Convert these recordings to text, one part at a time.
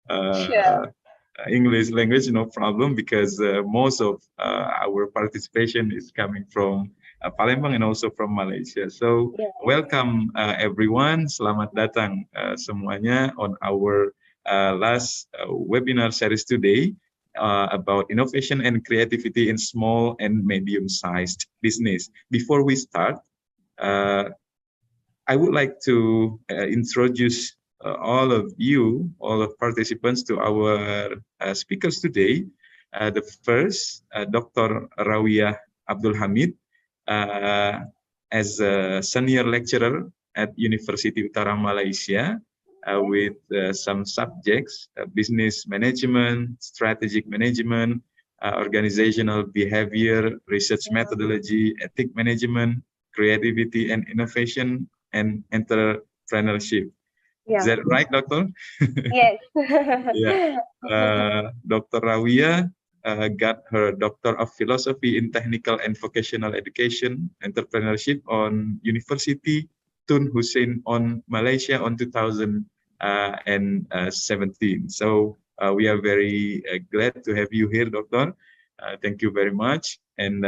Sure. English language, no problem, because most of our participation is coming from Palembang and also from Malaysia. So Yeah. welcome everyone, selamat datang semuanya on our last webinar series today about innovation and creativity in small and medium-sized business. Before we start, I would like to introduce all of you, all of participants to our speakers today. The first, Dr. Rawiya Abdul Hamid, as a senior lecturer at University Utara Malaysia with some subjects, business management, strategic management, organizational behavior, research methodology, ethic management, creativity and innovation, and entrepreneurship. Yeah. Is that right, Doctor? Yes. Yeah. Dr. Rawiya got her Doctor of Philosophy in Technical and Vocational Education, Entrepreneurship on University Tun Hussein on Malaysia on 2017. So we are very glad to have you here, Doctor. Thank you very much. And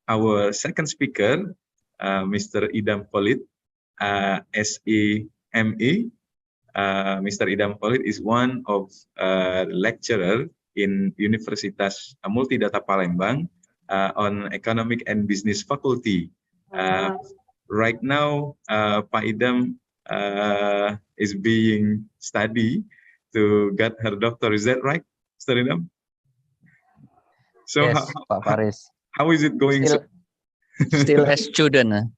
our second speaker, Mr. Idam Khalid, SEME. Mr. Idam Khalid is one of lecturer in Universitas Multidata Palembang on Economic and Business Faculty. Right now, Pak Idam is being study to get her doctor. Is that right, Mr. Idam? So yes, Pak Faris. How is it going? Still a student.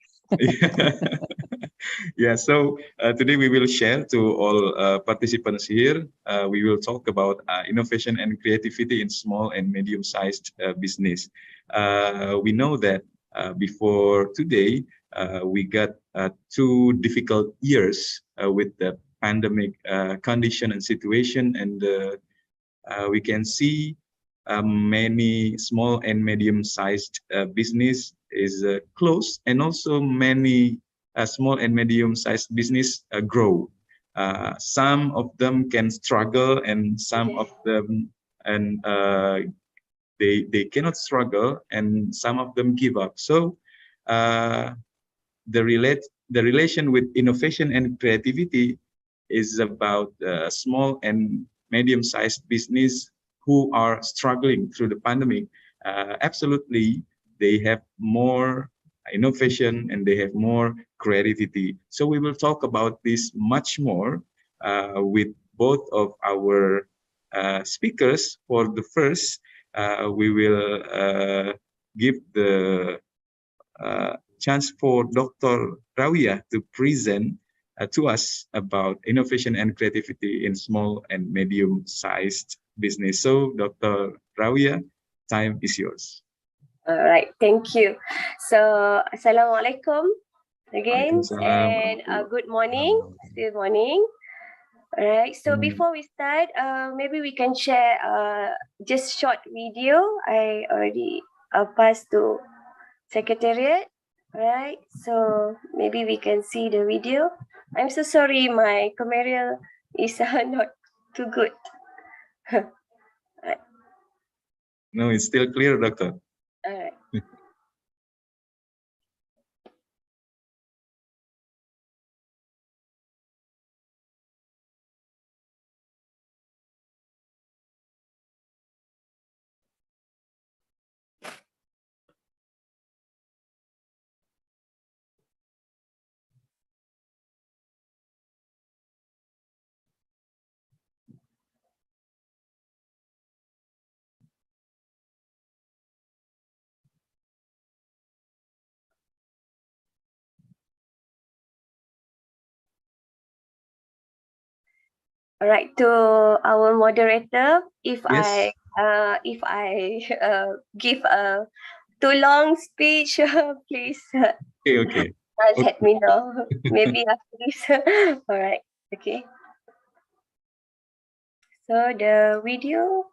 Yeah, so today we will share to all participants here. We will talk about innovation and creativity in small and medium-sized business. We know that before today, we got 2 difficult years with the pandemic condition and situation, and we can see many small and medium-sized business is closed, and also many small and medium-sized business grow. Some of them can struggle, and some of them they cannot struggle, and some of them give up. So the relation with innovation and creativity is about small and medium-sized business who are struggling through the pandemic. Absolutely, they have more innovation and they have more creativity. So we will talk about this much more with both of our speakers. For the first, we will give the chance for Dr. Rawiya to present to us about innovation and creativity in small and medium-sized business. So, Dr. Rawiya, time is yours. All right, thank you. So, Assalamualaikum again, and good morning, still morning. All right, so before we start, maybe we can share just short video. I already passed to Secretariat. All right, so maybe we can see the video. I'm so sorry, my camera is not too good. No, it's still clear, Doctor. All right. All right, to our moderator, if yes. I give a too long speech, please Okay. let me know. Maybe after this. All right, okay. So the video.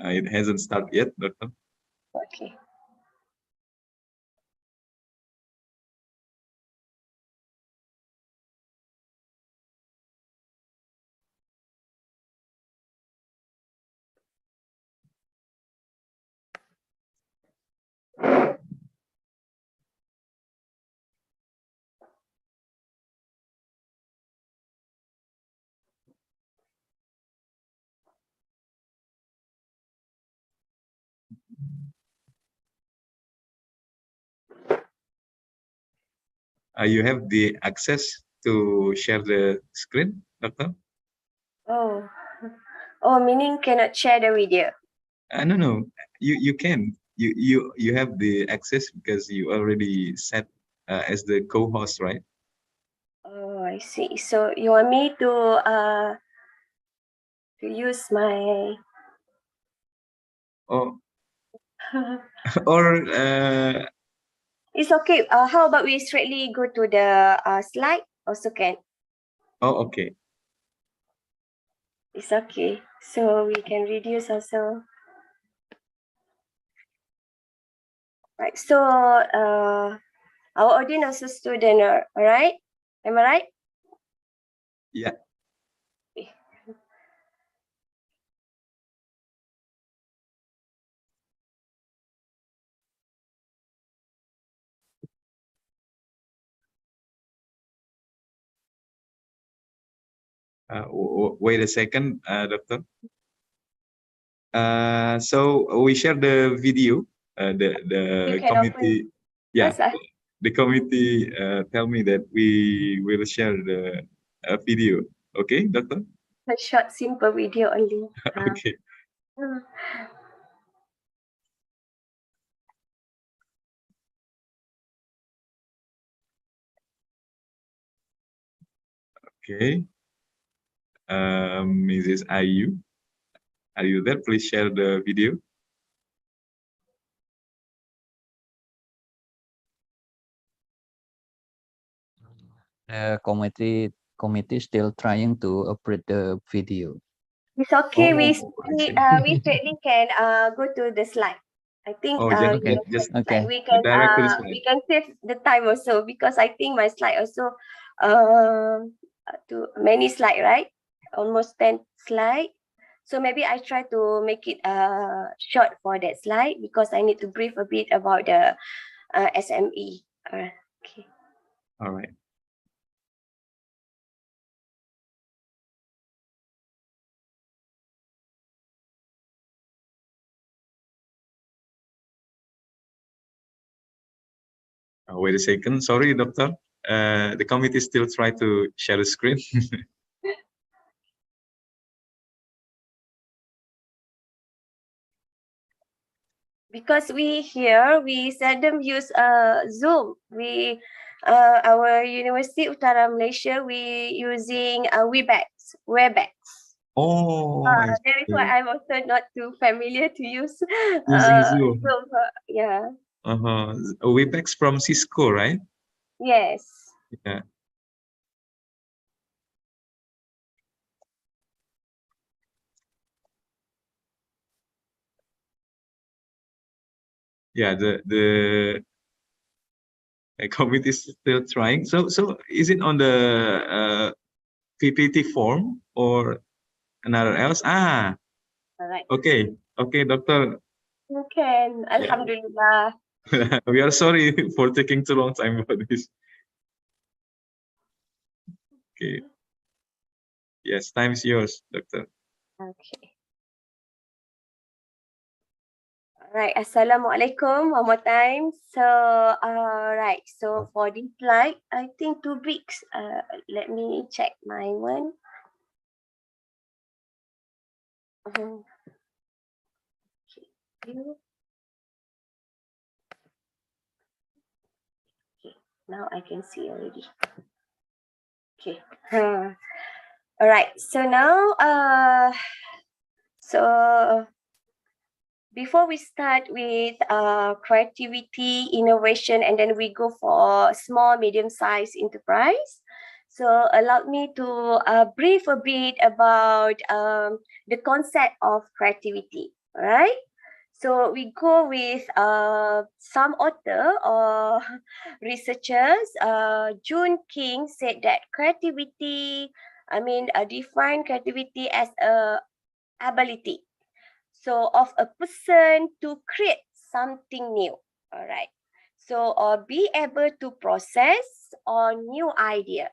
It hasn't started yet, Doctor. Okay. You have the access to share the screen, Doctor? Oh, oh, meaning cannot share the video. No. You can. You have the access because you already set as the co-host, right? Oh, I see. So you want me to use my Oh, or It's okay. How about we straightly go to the slide? Also can. oh, okay. It's okay. So we can reduce also. Right. So our audience also student, all right? Am I right? Yeah. Okay. Wait a second, Doctor. So we share the video. You The can open committee, yeah, first. the committee tell me that we will share the video. Okay, Doctor. A short, simple video only. Okay. Hmm. Okay. Mrs. Ayu, are you there? Please share the video. The committee still trying to operate the video. It's okay. Oh, I see. We straightly can go to the slide. I think Oh, Okay. just Okay. direct to the slide. we can save the time also because I think my slide also to many slide, right? Almost 10 slide. So maybe I try to make it short for that slide because I need to brief a bit about the SME. Okay. All right. Wait a second. Sorry, Doctor. The committee still try to share the screen. Because we seldom use Zoom. Our University Utara Malaysia we using Webex. Oh, I That is why see. I'm also not too familiar to use Using Zoom. Zoom. Yeah. Uh-huh. Webex from Cisco, right? Yes. Yeah. Yeah, the committee is still trying. So is it on the PPT form or another else? Ah, All right. okay. Okay, Doctor. You can. Yeah. Alhamdulillah. We are sorry for taking too long time for this. Okay. Yes, time is yours, Doctor. Okay. Right. Assalamualaikum one more time. So, right. So for this slide, I think 2 weeks. Let me check my one. Mhm. Okay. Okay. Now I can see already. Okay. All right. So now, so before we start with creativity, innovation, and then we go for small, medium-sized enterprise. So allow me to brief a bit about the concept of creativity. All right. So we go with some author or researchers. June King said that define creativity as a ability so of a person to create something new. All right. So or be able to process or new idea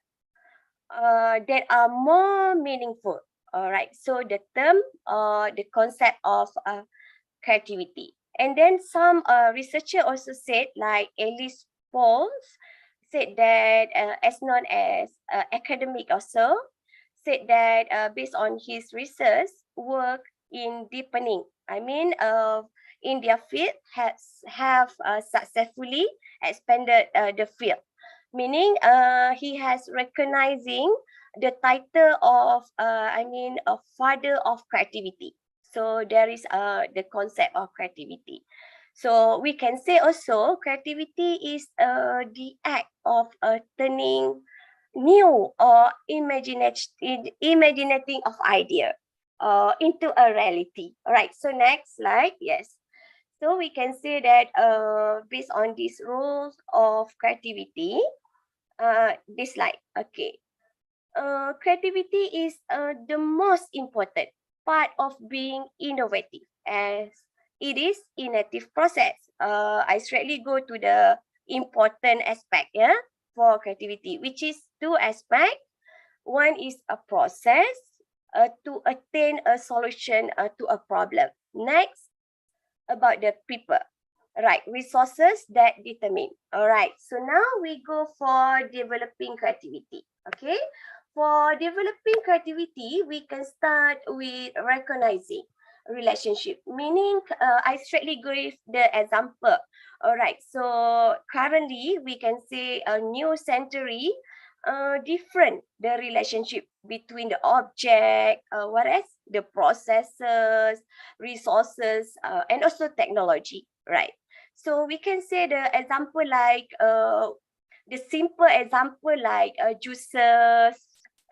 that are more meaningful. All right. So the term or the concept of creativity. And then some researcher also said like Alice Pauls said that as known as academic also, said that based on his research work in deepening, I mean, in their field have successfully expanded the field, meaning he has recognizing the title of a father of creativity. So there is the concept of creativity. So we can say also creativity is the act of turning new or imaginating of idea into a reality. All right, so next slide. Yes. So we can say that based on these rules of creativity, this slide. Okay. Creativity is the most important part of being innovative, as it is innovative process. I straightly go to the important aspect, yeah, for creativity, which is two aspects. One is a process to attain a solution to a problem. Next, about the people, right? Resources that determine. All right. So now we go for developing creativity. Okay. For developing creativity, we can start with recognizing relationship. Meaning, I straightly give the example. All right. So currently, we can say a new century, different the relationship between the object, whereas the processes, resources, and also technology, right? So we can say the example like the simple example like juices,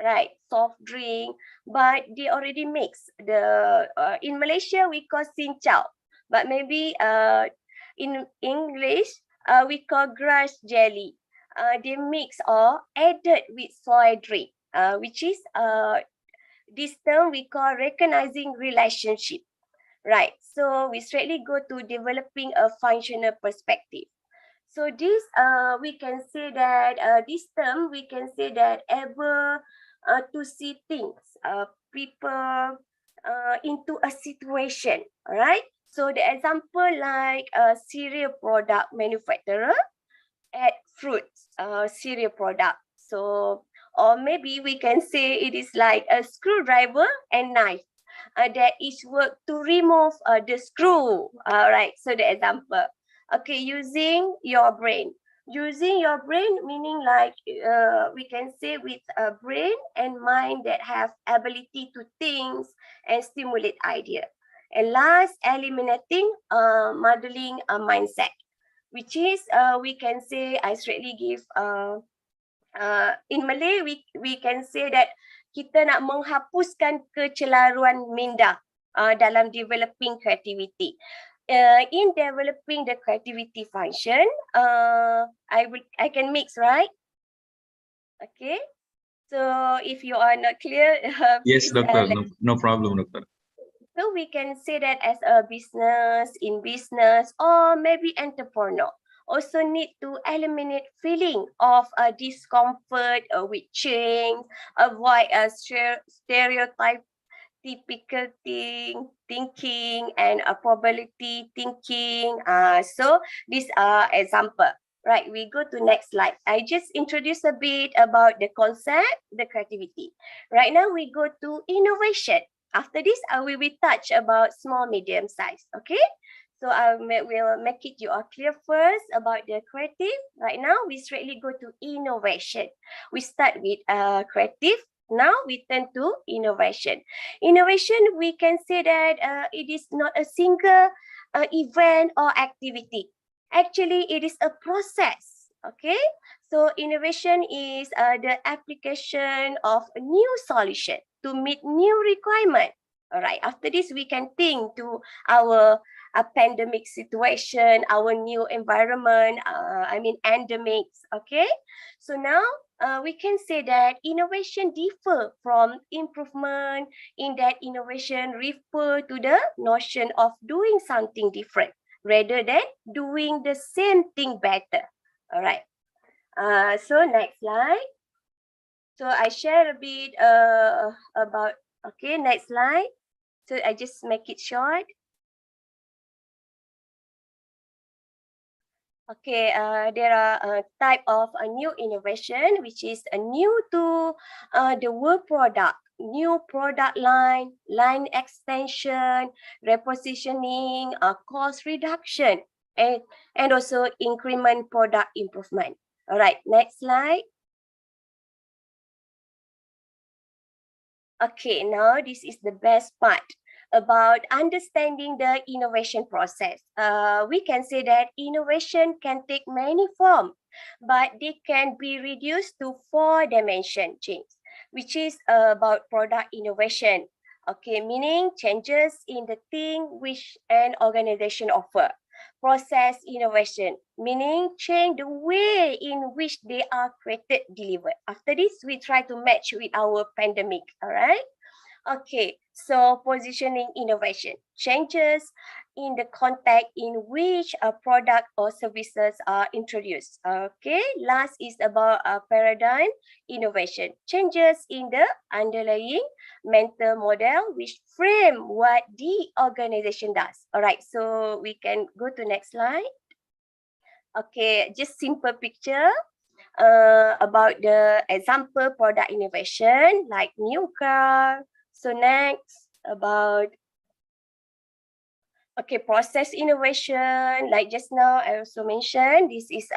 right? Soft drink, but they already mix the in Malaysia we call cincau, but maybe in English we call grass jelly. They mix or added with soy drink, which is this term we call recognizing relationship. Right. So we straightly go to developing a functional perspective. So this we can say that this term we can say that able to see things, people into a situation. All right. So the example like a cereal product manufacturer add fruits, cereal product. So or maybe we can say it is like a screwdriver and knife that is work to remove the screw. All right, so the example. Okay, using your brain. Using your brain meaning like we can say with a brain and mind that have ability to think and stimulate idea. And last, eliminating modeling a mindset, which is we can say I straightly give in Malay we can say that kita nak menghapuskan kecelaruan minda dalam developing creativity. In developing the creativity function, I can mix, right? Okay. So if you are not clear, yes, please, doctor. No problem, doctor. So we can say that as a business, in business, or maybe entrepreneur, also need to eliminate feeling of a discomfort with change, avoid a stereotype typical thinking and a probability thinking. So these are example. Right, we go to next slide. I just introduced a bit about the concept, the creativity. Right now we go to innovation. After this, we will touch about small, medium size. Okay, so I will make it you all clear first about the creative. Right now, we straightly go to innovation. We start with creative. Now we turn to innovation. Innovation, we can say that it is not a single event or activity. Actually, it is a process. Okay, so innovation is the application of a new solution to meet new requirement. All right, after this, we can think to our pandemic situation, our new environment, endemics, okay? So now we can say that innovation differ from improvement in that innovation refer to the notion of doing something different rather than doing the same thing better. All right. So next slide. So I share a bit about, okay, next slide. So I just make it short. Okay, there are a type of a new innovation which is a new to the word product, new product line, line extension, repositioning, cost reduction, and also increment product improvement. All right, next slide. Okay, now this is the best part about understanding the innovation process. We can say that innovation can take many forms, but they can be reduced to 4-dimension change, which is about product innovation. Okay, meaning changes in the thing which an organization offer. Process innovation, meaning change the way in which they are created, delivered. After this, we try to match with our pandemic, all right? Okay, so positioning innovation, changes in the context in which a product or services are introduced. Okay, last is about paradigm innovation, changes in the underlying mental model which frame what the organization does. All right, so we can go to next slide. Okay, just simple picture about the example product innovation like new car. So next about process innovation, like just now I also mentioned, this is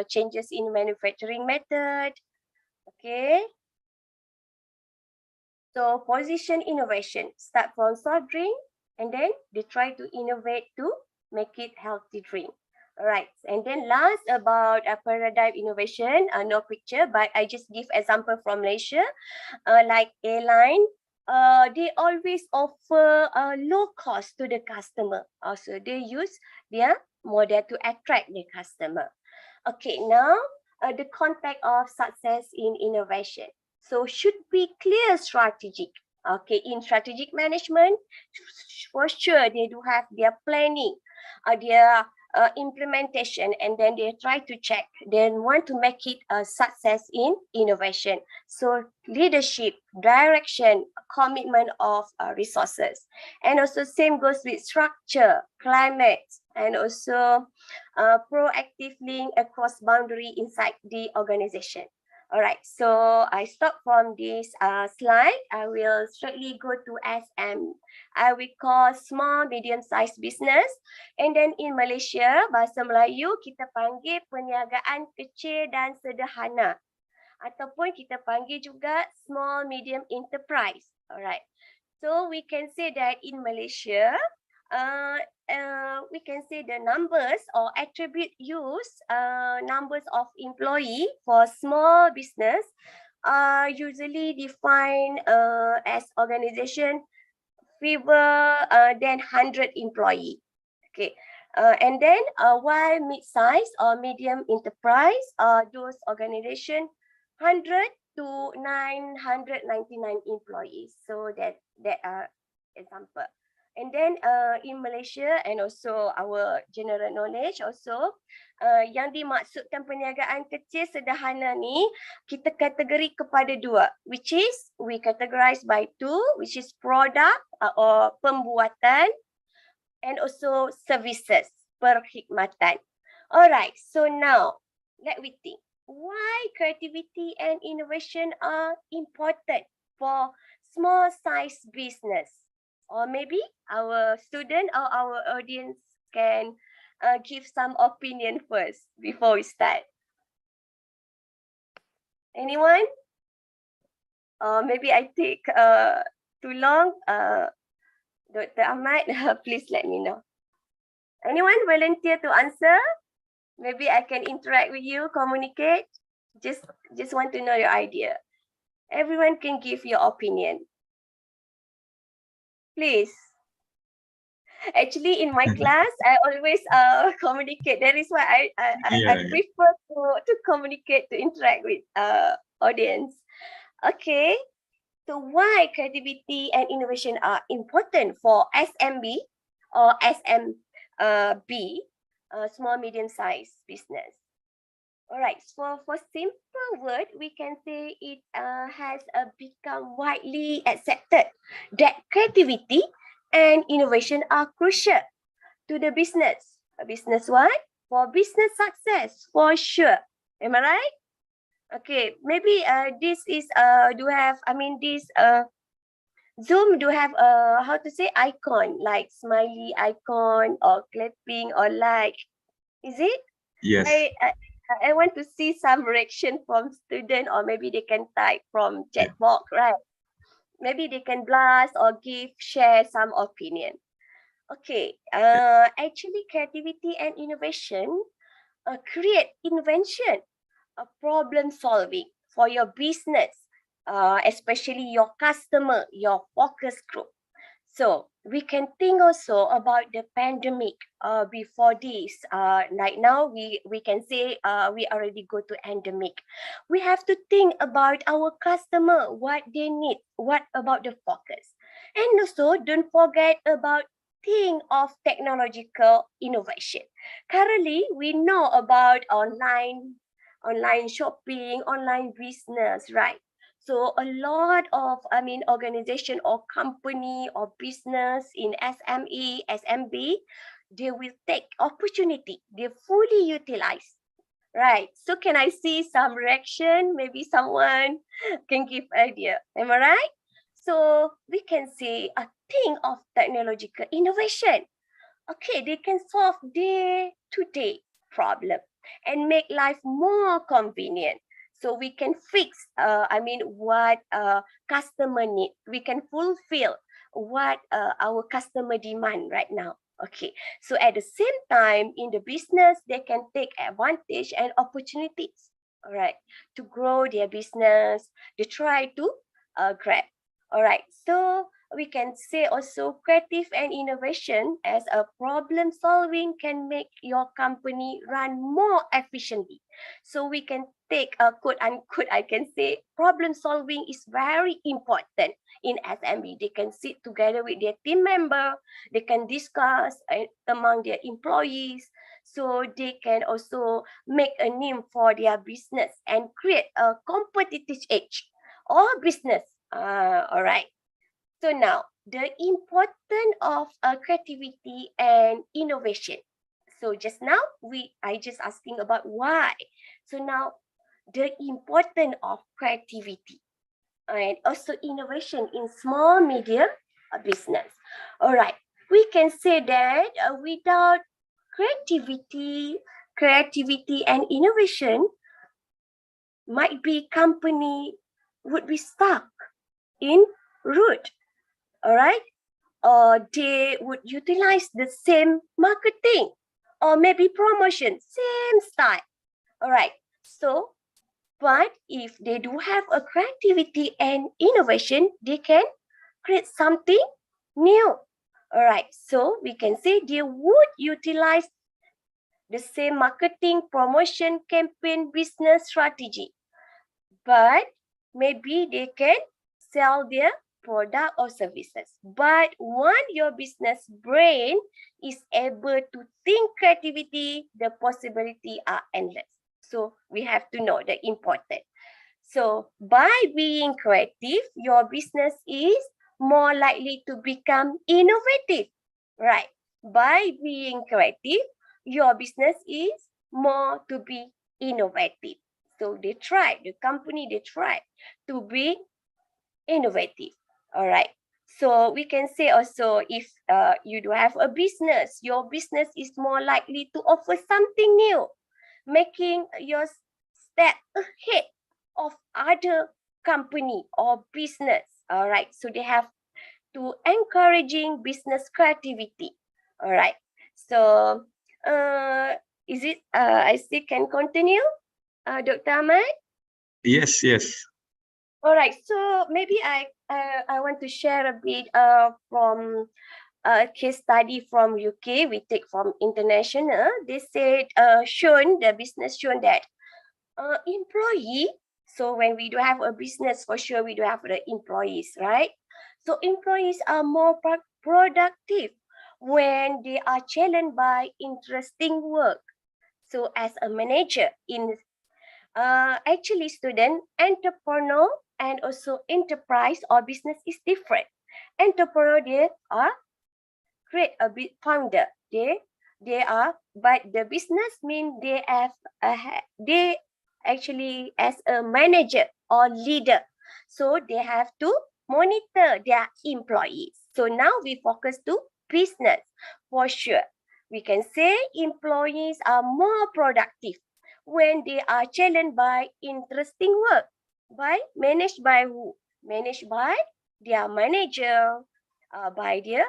changes in manufacturing method. Okay. So position innovation, start from soft drink and then they try to innovate to make it healthy drink. All right, and then last about a paradigm innovation, no picture, but I just give example from Malaysia, like airline, they always offer low cost to the customer. Also, they use their model to attract the customer. Okay, now the context of success in innovation. So should be clear strategic. Okay, in strategic management, for sure they do have their planning, their implementation, and then they try to check, then want to make it a success in innovation. So leadership, direction, commitment of resources. And also same goes with structure, climate, and also proactive link across boundary inside the organization. All right, so I stop from this slide. I will straightly go to SM. I will call small, medium-sized business. And then in Malaysia, bahasa Melayu, kita panggil perniagaan kecil dan sederhana. Ataupun kita panggil juga small, medium enterprise. All right. So we can say that in Malaysia, we can say the numbers or attribute used, numbers of employee for small business are usually defined as organization fewer than 100 employee. Okay. And then while mid-size or medium enterprise are those organization 100 to 999 employees. So that are example. And then in Malaysia and also our general knowledge also, yang dimaksudkan perniagaan kecil sederhana ni, kita kategori kepada dua, which is we categorize by two, which is product or pembuatan, and also services, perkhidmatan. Alright, so now let we think. Why creativity and innovation are important for small size business? Or maybe our student or our audience can give some opinion first before we start. Anyone? Or maybe I take too long. Dr. Ahmad, please let me know. Anyone volunteer to answer? Maybe I can interact with you, communicate. Just want to know your idea. Everyone can give your opinion. Please. Actually, in my class, I always communicate. That is why I prefer to communicate, to interact with audience. Okay. So why creativity and innovation are important for SMB or SMB, small medium sized business? All right, so for simple word, we can say it has become widely accepted that creativity and innovation are crucial to the business. A business what? for business success, for sure. Am I right? Okay, maybe this is this Zoom do have a how to say icon like smiley icon or clapping or like. Is it? Yes. I want to see some reaction from student, or maybe they can type from chat box, right? Maybe they can blast or share some opinion. Okay. Actually, creativity and innovation create invention, problem solving for your business, especially your customer, your focus group. So we can think also about the pandemic before this. Right now, we can say we already go to endemic. We have to think about our customer, what they need, what about the focus. And also don't forget about think of technological innovation. Currently, we know about online shopping, online business, right? So a lot of, organization or company or business in SME, SMB, they will take opportunity. They fully utilize. Right. So can I see some reaction? Maybe someone can give idea. Am I right? So we can say a thing of technological innovation. Okay, they can solve day-to-day problem and make life more convenient. So we can fix, what customer need. We can fulfill what our customer demand right now. Okay, so at the same time, in the business, they can take advantage and opportunities. All right, to grow their business, they try to grab. All right, so we can say also creative and innovation as a problem solving can make your company run more efficiently. So we can take a quote unquote, I can say problem solving is very important in SMB. They can sit together with their team member, they can discuss among their employees, so they can also make a name for their business and create a competitive edge or business. All right. So now, the importance of creativity and innovation. So just now, I just asking about why. So now, the importance of creativity and also innovation in small, medium business. All right, we can say that without creativity and innovation, might be company would be stuck in root. All right, or they would utilize the same marketing or maybe promotion, same style. All right, so but if they do have a creativity and innovation, they can create something new. All right, so we can say they would utilize the same marketing, promotion, campaign, business strategy, but maybe they can sell their product or services. But when your business brain is able to think creativity, the possibility are endless. So we have to know the important. So by being creative, your business is more likely to become innovative, right? By being creative, your business is more to be innovative. So the company, they try to be innovative. All right. So we can say also if you do have a business, your business is more likely to offer something new, making your step ahead of other company or business. All right. So they have to encouraging business creativity. All right. So is it, I still can continue, Dr. Ahmad? Yes, yes. All right, so maybe I want to share a bit from a case study from UK. We take from international. They said the business shown that employee. So when we do have a business, for sure we do have the employees, right? So employees are more productive when they are challenged by interesting work. So as a manager in actually student, entrepreneur and also enterprise or business is different. Entrepreneur, they are create a bit founder. They But the business mean they have they actually as a manager or leader, so they have to monitor their employees. So now we focus to business. For sure, we can say employees are more productive when they are challenged by interesting work, managed by who? Managed by their manager, by their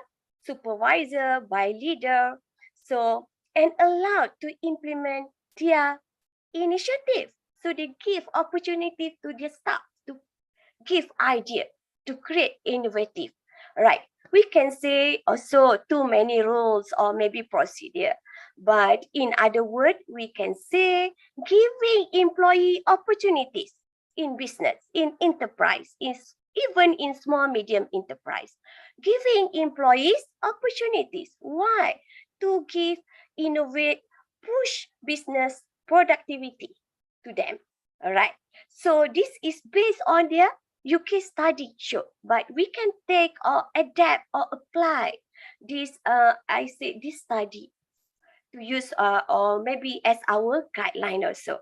supervisor, by leader. So, and allowed to implement their initiative. So they give opportunity to their staff to give idea, to create innovative. Right. We can say also too many rules or maybe procedure. But in other words, we can say giving employee opportunities in business, in enterprise, even in small medium enterprise. Giving employees opportunities. Why? To give, innovate, push business productivity to them. All right. So this is based on their UK study show, but we can take or adapt or apply this this study to use or maybe as our guideline also.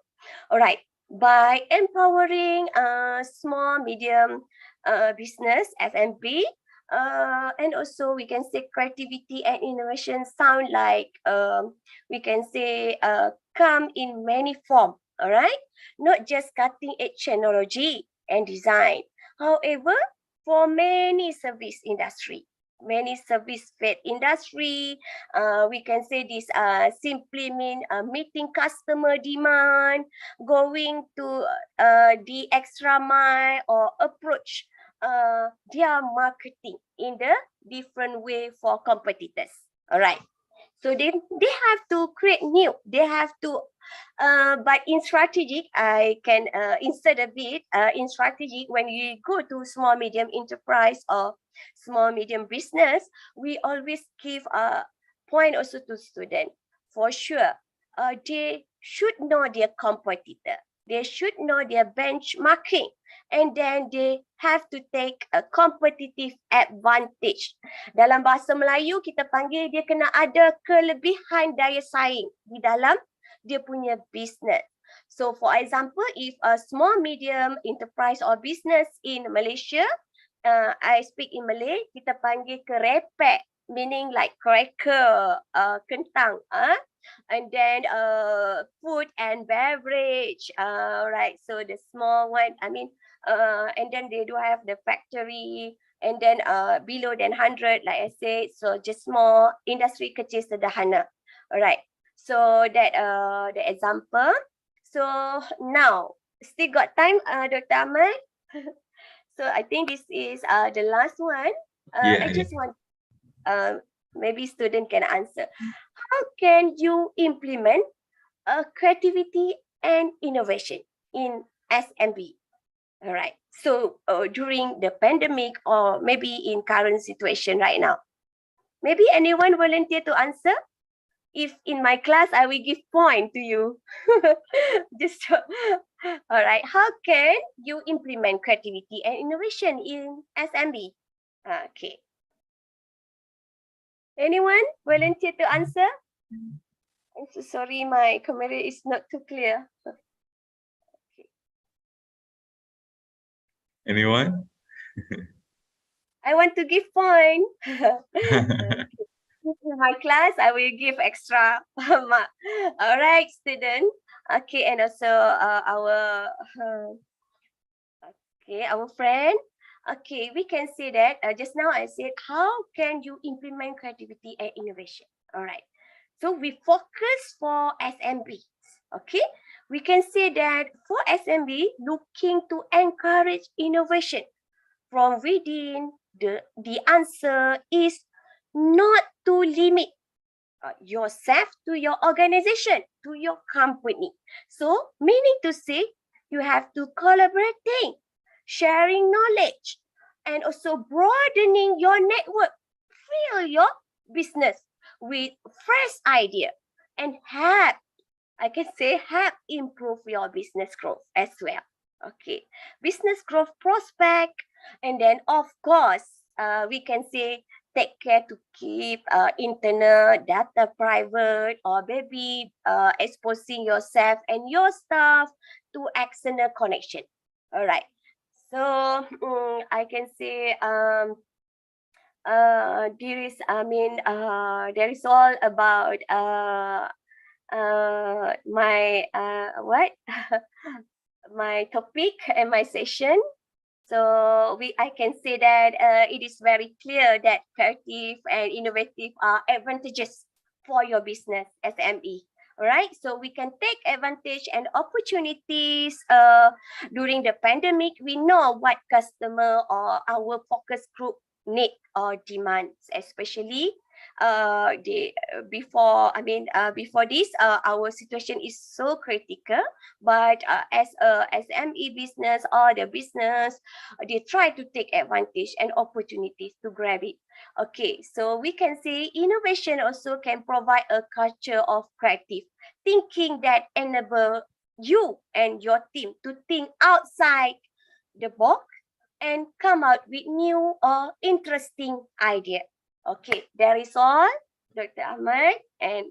All right. By empowering small medium business SMB, and also we can say creativity and innovation sound like we can say come in many form. All right, not just cutting edge technology and design. However, for many service industry, many service-based industry, we can say this simply mean meeting customer demand, going to the extra mile or approach their marketing in the different way for competitors. All right. So they have to create new. They have to, but in strategic, I can insert a bit. In strategic, when you go to small medium enterprise or small medium business, we always give a point also to student. For sure, they should know their competitor. They should know their benchmarking, and then they have to take a competitive advantage. Dalam bahasa Melayu, kita panggil dia kena ada kelebihan daya saing di dalam dia punya business. So for example, if a small medium enterprise or business in Malaysia, I speak in Malay, kita panggil kerepek, meaning like cracker, kentang, and then food and beverage, right? So the small one, I mean, and then they do have the factory, and then below than 100, like I said, so just small industry kecil sederhana. All right. So that the example. So now still got time, Dr. Ahmad. So I think this is the last one. I just want maybe student can answer. How can you implement creativity and innovation in SMB? All right. So during the pandemic or maybe in current situation right now, maybe anyone volunteer to answer? If in my class, I will give point to you. Just all right. How can you implement creativity and innovation in SMB? Okay. Anyone volunteer to answer? I'm so sorry, my camera is not too clear. Okay. Anyone? I want to give point. In my class, I will give extra mark. All right, student. Okay, and also our friend. Okay, we can say that just now I said, how can you implement creativity and innovation? All right. So we focus for SMBs. Okay, we can say that for SMB, looking to encourage innovation from within, the answer is not to limit yourself to your organization, to your company. So, meaning to say, you have to collaborating, sharing knowledge, and also broadening your network. Fill your business with fresh idea and help, I can say, help improve your business growth as well. Okay, business growth prospect, and then of course, we can say take care to keep internal data private, or maybe exposing yourself and your staff to external connection. All right. So I can say there is all about my what my topic and my session. So I can say that it is very clear that creative and innovative are advantages for your business SME. All right, so we can take advantage and opportunities during the pandemic. We know what customer or our focus group need or demands, especially before this our situation is so critical, but as a SME business or the business, they try to take advantage and opportunities to grab it. Okay, so we can say innovation also can provide a culture of creative thinking that enable you and your team to think outside the box and come out with new or interesting idea. Okay, that is all, Dr. Ahmad, and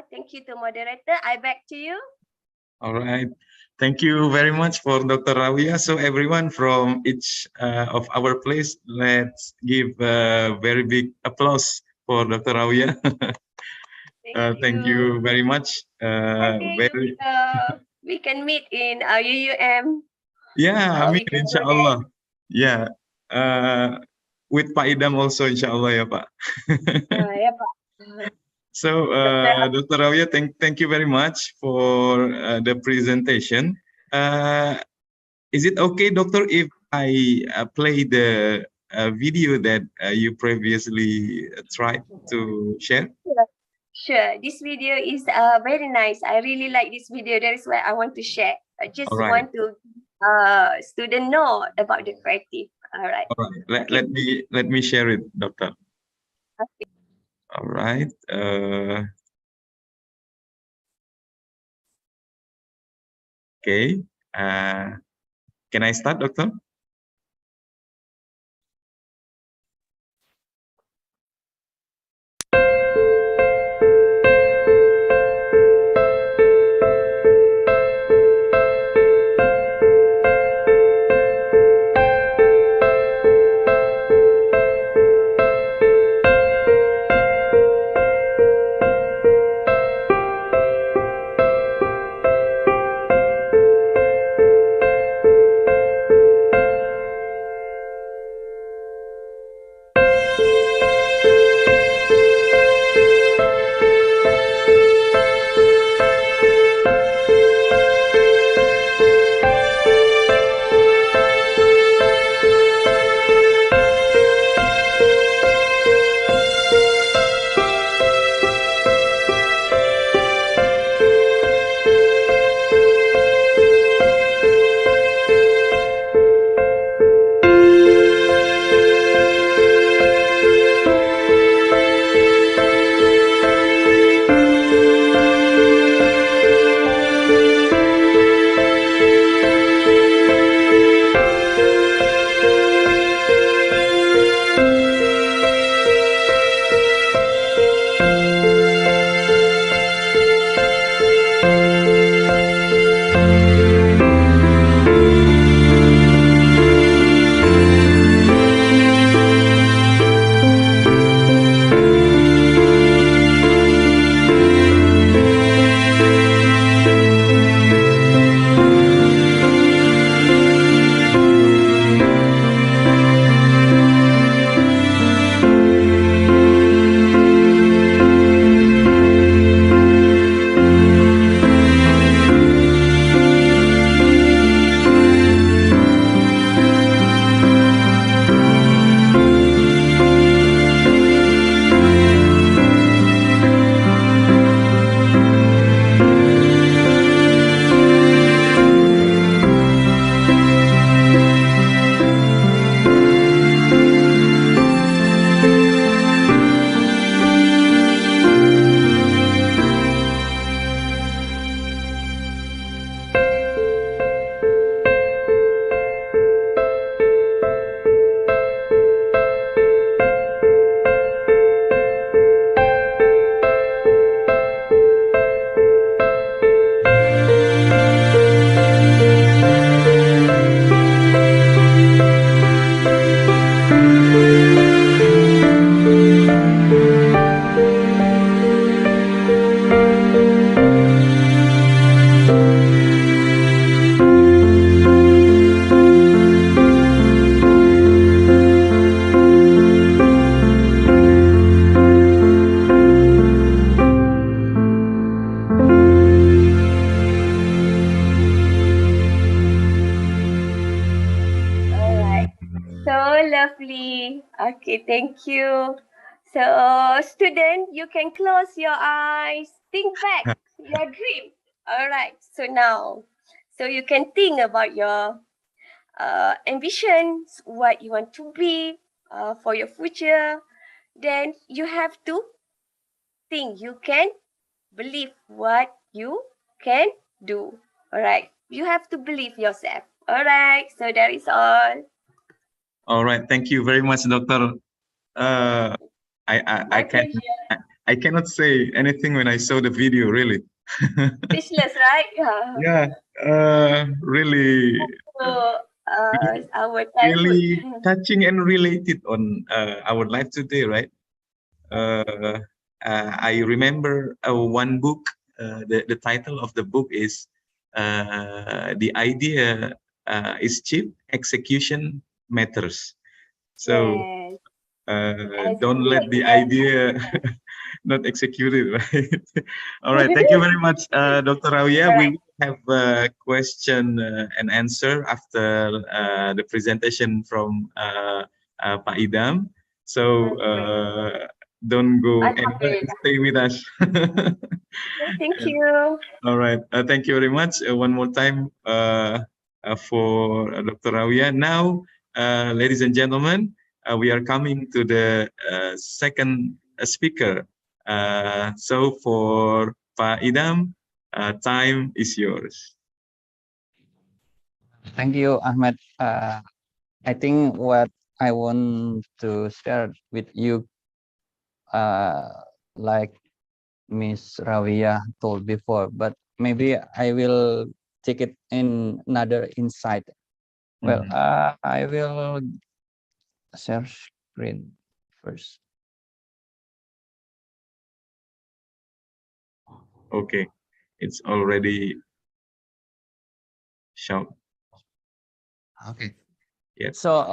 thank you to moderator. I back to you. All right. Thank you very much for Dr. Rawiya. So everyone from each of our place, let's give a very big applause for Dr. Rawiya. Thank you very much. I think we can meet in UUM. Yeah, We amin, can go insyaAllah. Yeah. With Pak Idam also, insyaAllah ya Pak. there. Ya, Pak. So, Dr. Rawiya, thank you very much for the presentation. Is it okay, Doctor, if I play the video that you previously tried to share? Sure. This video is very nice. I really like this video. That is why I want to share. I just All right. want to student know about the creative. All right. All right. Let me share it, Doctor. Okay. All right. Okay. Can I start, Doctor? So lovely. Okay, thank you. So, student, you can close your eyes. Think back your dream. All right. So now, so you can think about your ambitions, what you want to be for your future. Then you have to think you can believe what you can do. All right. You have to believe yourself. All right. So that is all. All right. Thank you very much, Doctor. Uh, I My can pleasure. I cannot say anything when I saw the video. Really. Speechless, right? Yeah. Yeah. Really. So, our childhood. Really touching and related on our life today, right? Uh, I remember one book. The title of the book is "The Idea is Cheap, Execution Matters." So Yes, don't let the exactly. idea not executed, right? All right. Thank you very much, Dr. Rawiya. All We right. will have a question and answer after the presentation from Pak Idam. So Okay. don't go anywhere and Alhamdulillah. stay with us. Okay, thank you. All right. Thank you very much. One more time for Dr. Rawiya. Now, ladies and gentlemen, we are coming to the second speaker. So for Pak Idam, time is yours. Thank you, Ahmed. I think what I want to share with you, like Miss Rawiya told before, but maybe I will take it in another insight. Well, Mhm. I will share screen first. Okay, it's already shown. Okay. Yes. So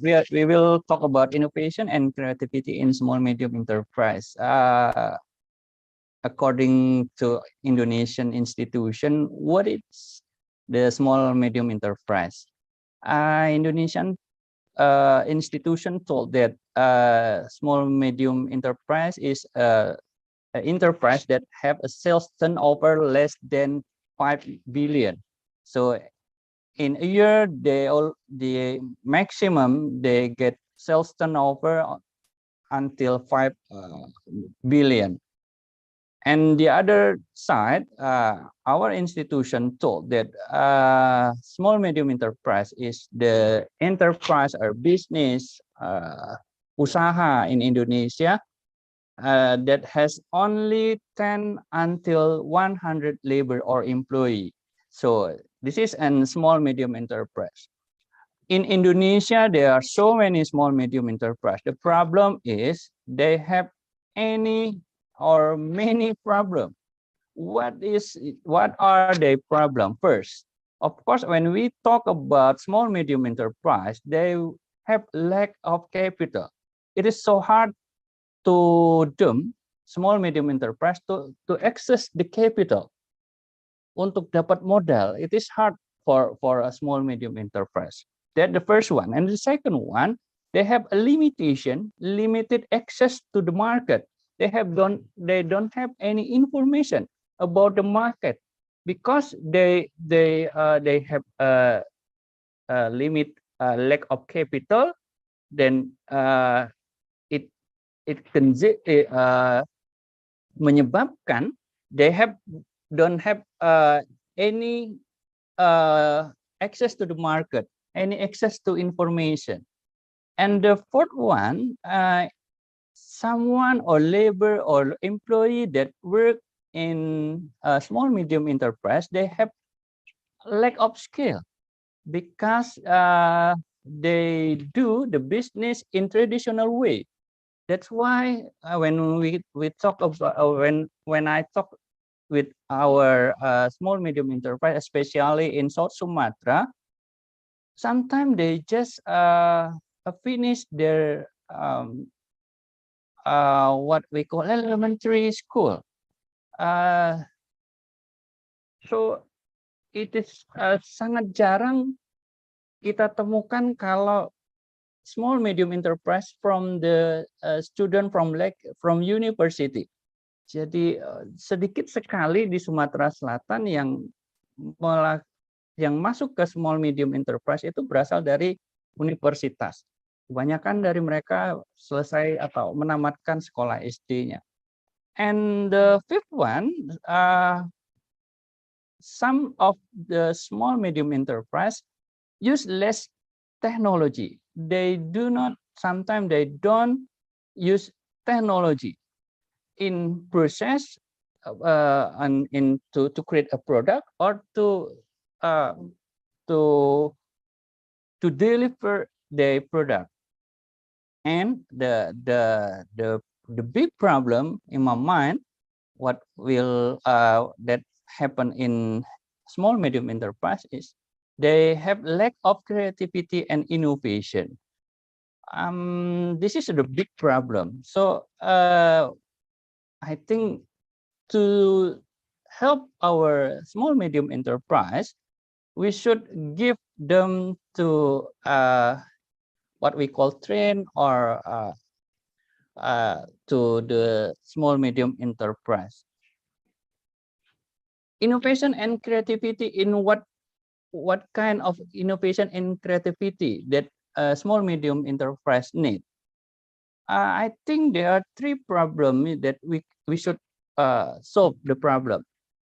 we will talk about innovation and creativity in small medium enterprise. According to Indonesian institution, what is the small medium enterprise? Indonesian institution told that small medium enterprise is an enterprise that have a sales turnover less than 5 billion. So in a year, the maximum they get sales turnover until 5 billion. And the other side, our institution told that small medium enterprise is the enterprise or business usaha in Indonesia that has only 10 until 100 labor or employee. So this is a small medium enterprise. In Indonesia, there are so many small medium enterprise. The problem is they have any or many problems. What are the problem? First, of course, when we talk about small medium enterprise, they have lack of capital. It is so hard to them small medium enterprise to access the capital untuk dapat modal. It is hard for a small medium enterprise. That's the first one. And the second one, they have a limited access to the market. They don't have any information about the market because they have a limit lack of capital. Then it can menyebabkan they don't have any access to the market, any access to information. And the fourth one, someone or labor or employee that work in a small medium enterprise, they have lack of skill because they do the business in traditional way. That's why when we talk about when I talk with our small medium enterprise, especially in South Sumatra, sometimes they just finish their what we call elementary school. So it is sangat jarang kita temukan kalau small medium enterprise from the student from university. Jadi sedikit sekali di Sumatera Selatan yang masuk ke small medium enterprise itu berasal dari universitas. Kebanyakan dari mereka selesai atau menamatkan sekolah SD-nya. And the fifth one, some of the small medium enterprise use less technology. Sometimes they don't use technology in process and to create a product or to deliver the product. And the big problem in my mind, what will that happen in small medium enterprise is they have lack of creativity and innovation. This is the big problem. So I think to help our small medium enterprise, we should give them to what we call train or to the small medium enterprise. Innovation and creativity, in what kind of innovation and creativity that small medium enterprise need? I think there are three problems that we should solve the problem.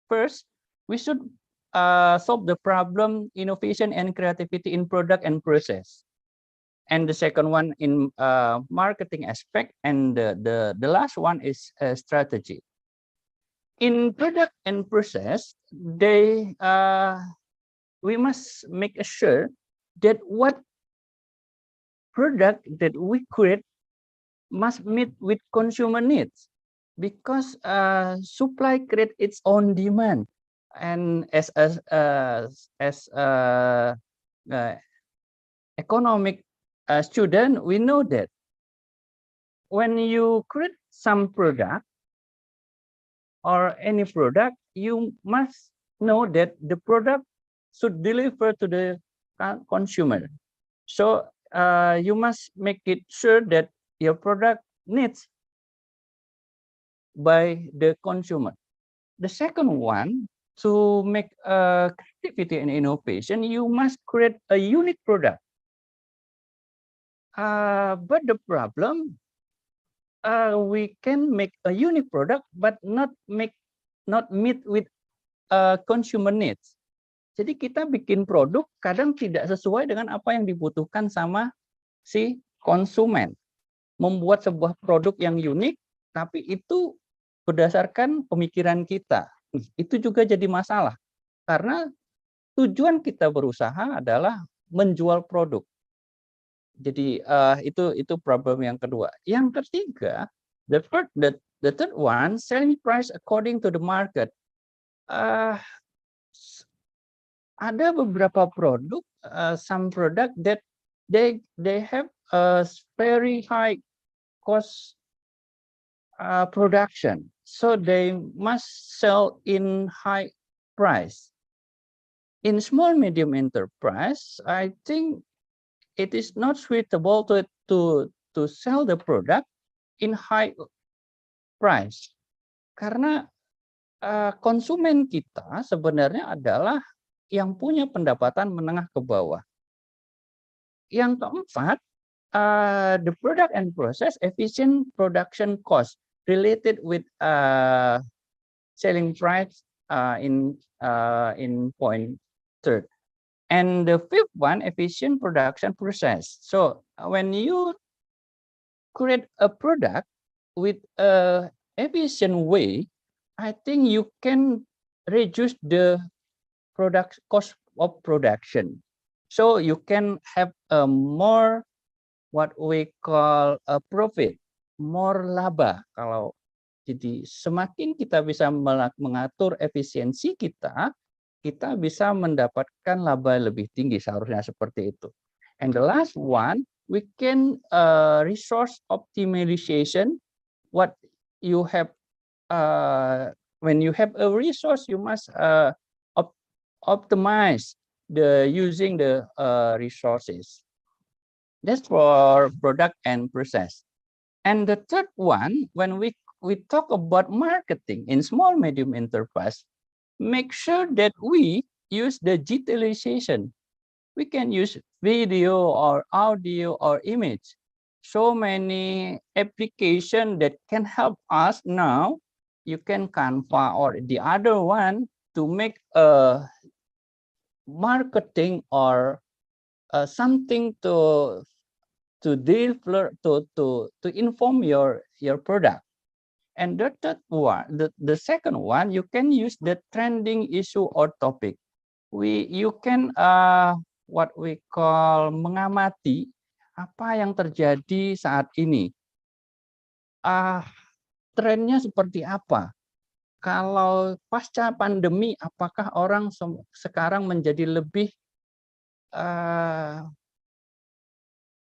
First, we should solve the problem innovation and creativity in product and process. And the second one in marketing aspect, and the last one is strategy. In product and process, we must make sure that what product that we create must meet with consumer needs, because supply creates its own demand. And as economic student, we know that when you create some product or any product, you must know that the product should deliver to the consumer. So you must make it sure that your product needs by the consumer. The second one, to make creativity and innovation, you must create a unique product. But the problem, we can make a unique product but not meet with consumer needs. Jadi kita bikin produk kadang tidak sesuai dengan apa yang dibutuhkan sama si konsumen. Membuat sebuah produk yang unik, tapi itu berdasarkan pemikiran kita. Itu juga jadi masalah, karena tujuan kita berusaha adalah menjual produk. Jadi itu problem yang kedua. Yang ketiga, the third one, selling price according to the market. Ada beberapa produk, some product that they have a very high cost production, so they must sell in high price. In small medium enterprise, I think it is not suitable to sell the product in high price, karena konsumen kita sebenarnya adalah yang punya pendapatan menengah ke bawah. Yang keempat, the product and process efficient production cost related with selling price in point third. And the fifth one, efficient production process. So when you create a product with a efficient way, I think you can reduce the product cost of production. So you can have a more what we call a profit, more laba. Kalau jadi semakin kita bisa mengatur efisiensi kita bisa mendapatkan laba lebih tinggi, seharusnya seperti itu. And the last one, we can resource optimization. What you have, when you have a resource, you must optimize using the resources. That's for product and process. And the third one, when we talk about marketing in small medium enterprise, make sure that we use digitalization. We can use video or audio or image. So many applications that can help us now. You can Canva or the other one to make a marketing or something to deliver to inform your product. And the third one, the second one, you can use the trending issue or topic. You can what we call mengamati apa yang terjadi saat ini. Trennya seperti apa? Kalau pasca pandemi, apakah orang sekarang menjadi lebih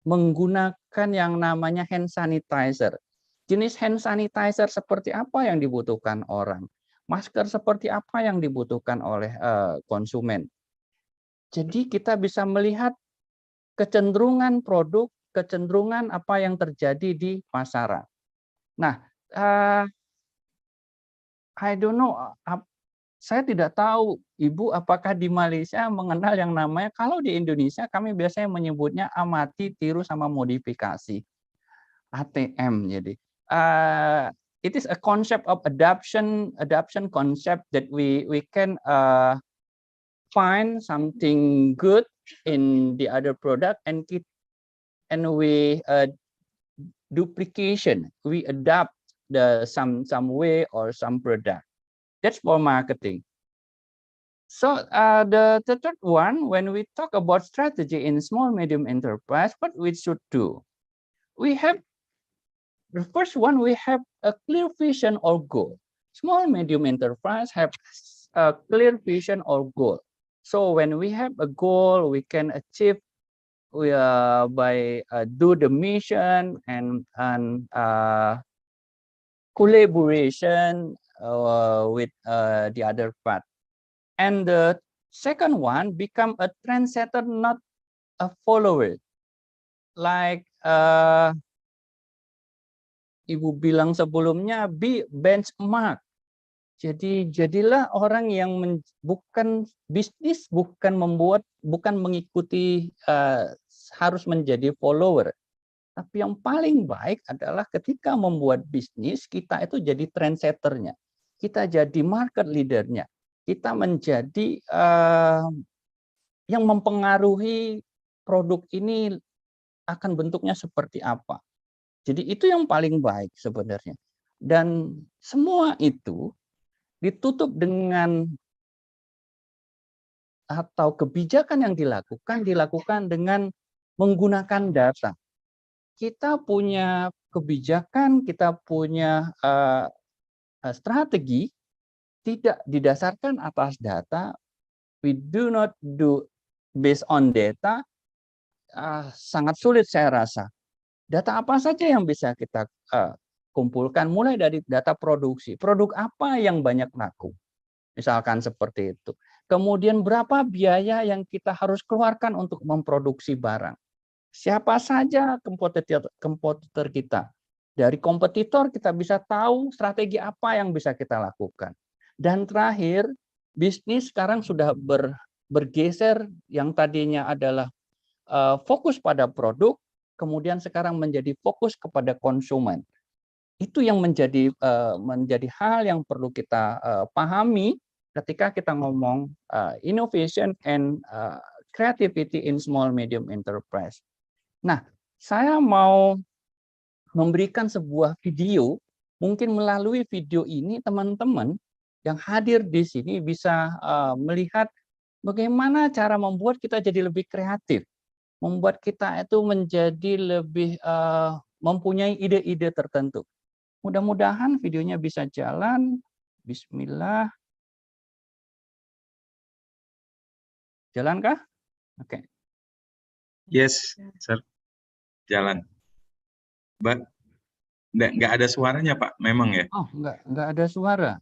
menggunakan yang namanya hand sanitizer? Jenis hand sanitizer seperti apa yang dibutuhkan orang? Masker seperti apa yang dibutuhkan oleh konsumen? Jadi kita bisa melihat kecenderungan produk, kecenderungan apa yang terjadi di pasaran. Nah, I don't know, saya tidak tahu Ibu apakah di Malaysia mengenal yang namanya, kalau di Indonesia kami biasanya menyebutnya amati, tiru, sama modifikasi. ATM. Jadi it is a concept of adoption concept that we can find something good in the other product and we duplication, we adapt some way or some product. That's for marketing. So the third one, when we talk about strategy in small medium enterprise, what we should do, we have the first one, we have a clear vision or goal. Small medium enterprise have a clear vision or goal. So when we have a goal, we can achieve by do the mission and collaboration with the other part. And the second one, become a trendsetter, not a follower. Like Ibu bilang sebelumnya, be benchmark. Jadi jadilah orang yang bukan bisnis, bukan mengikuti harus menjadi follower. Tapi yang paling baik adalah ketika membuat bisnis, kita itu jadi trendsetternya. Kita jadi market leadernya. Kita menjadi yang mempengaruhi produk ini akan bentuknya seperti apa. Jadi itu yang paling baik sebenarnya. Dan semua itu ditutup dengan atau kebijakan yang dilakukan dengan menggunakan data. Kita punya kebijakan, kita punya strategi tidak didasarkan atas data. We do not do based on data. Sangat sulit saya rasa. Data apa saja yang bisa kita kumpulkan, mulai dari data produksi. Produk apa yang banyak laku? Misalkan seperti itu. Kemudian berapa biaya yang kita harus keluarkan untuk memproduksi barang? Siapa saja kompetitor kita? Dari kompetitor kita bisa tahu strategi apa yang bisa kita lakukan. Dan terakhir, bisnis sekarang sudah bergeser, yang tadinya adalah fokus pada produk, kemudian sekarang menjadi fokus kepada konsumen. Itu yang menjadi hal yang perlu kita pahami ketika kita ngomong innovation and creativity in small medium enterprise. Nah, saya mau memberikan sebuah video, mungkin melalui video ini teman-teman yang hadir di sini bisa melihat bagaimana cara membuat kita jadi lebih kreatif, membuat kita itu menjadi lebih mempunyai ide-ide tertentu. Mudah-mudahan videonya bisa jalan. Bismillah. Jalankah? Oke. Yes, sir. Jalan. Mbak, nggak ada suaranya, Pak, memang ya? Oh, nggak ada suara.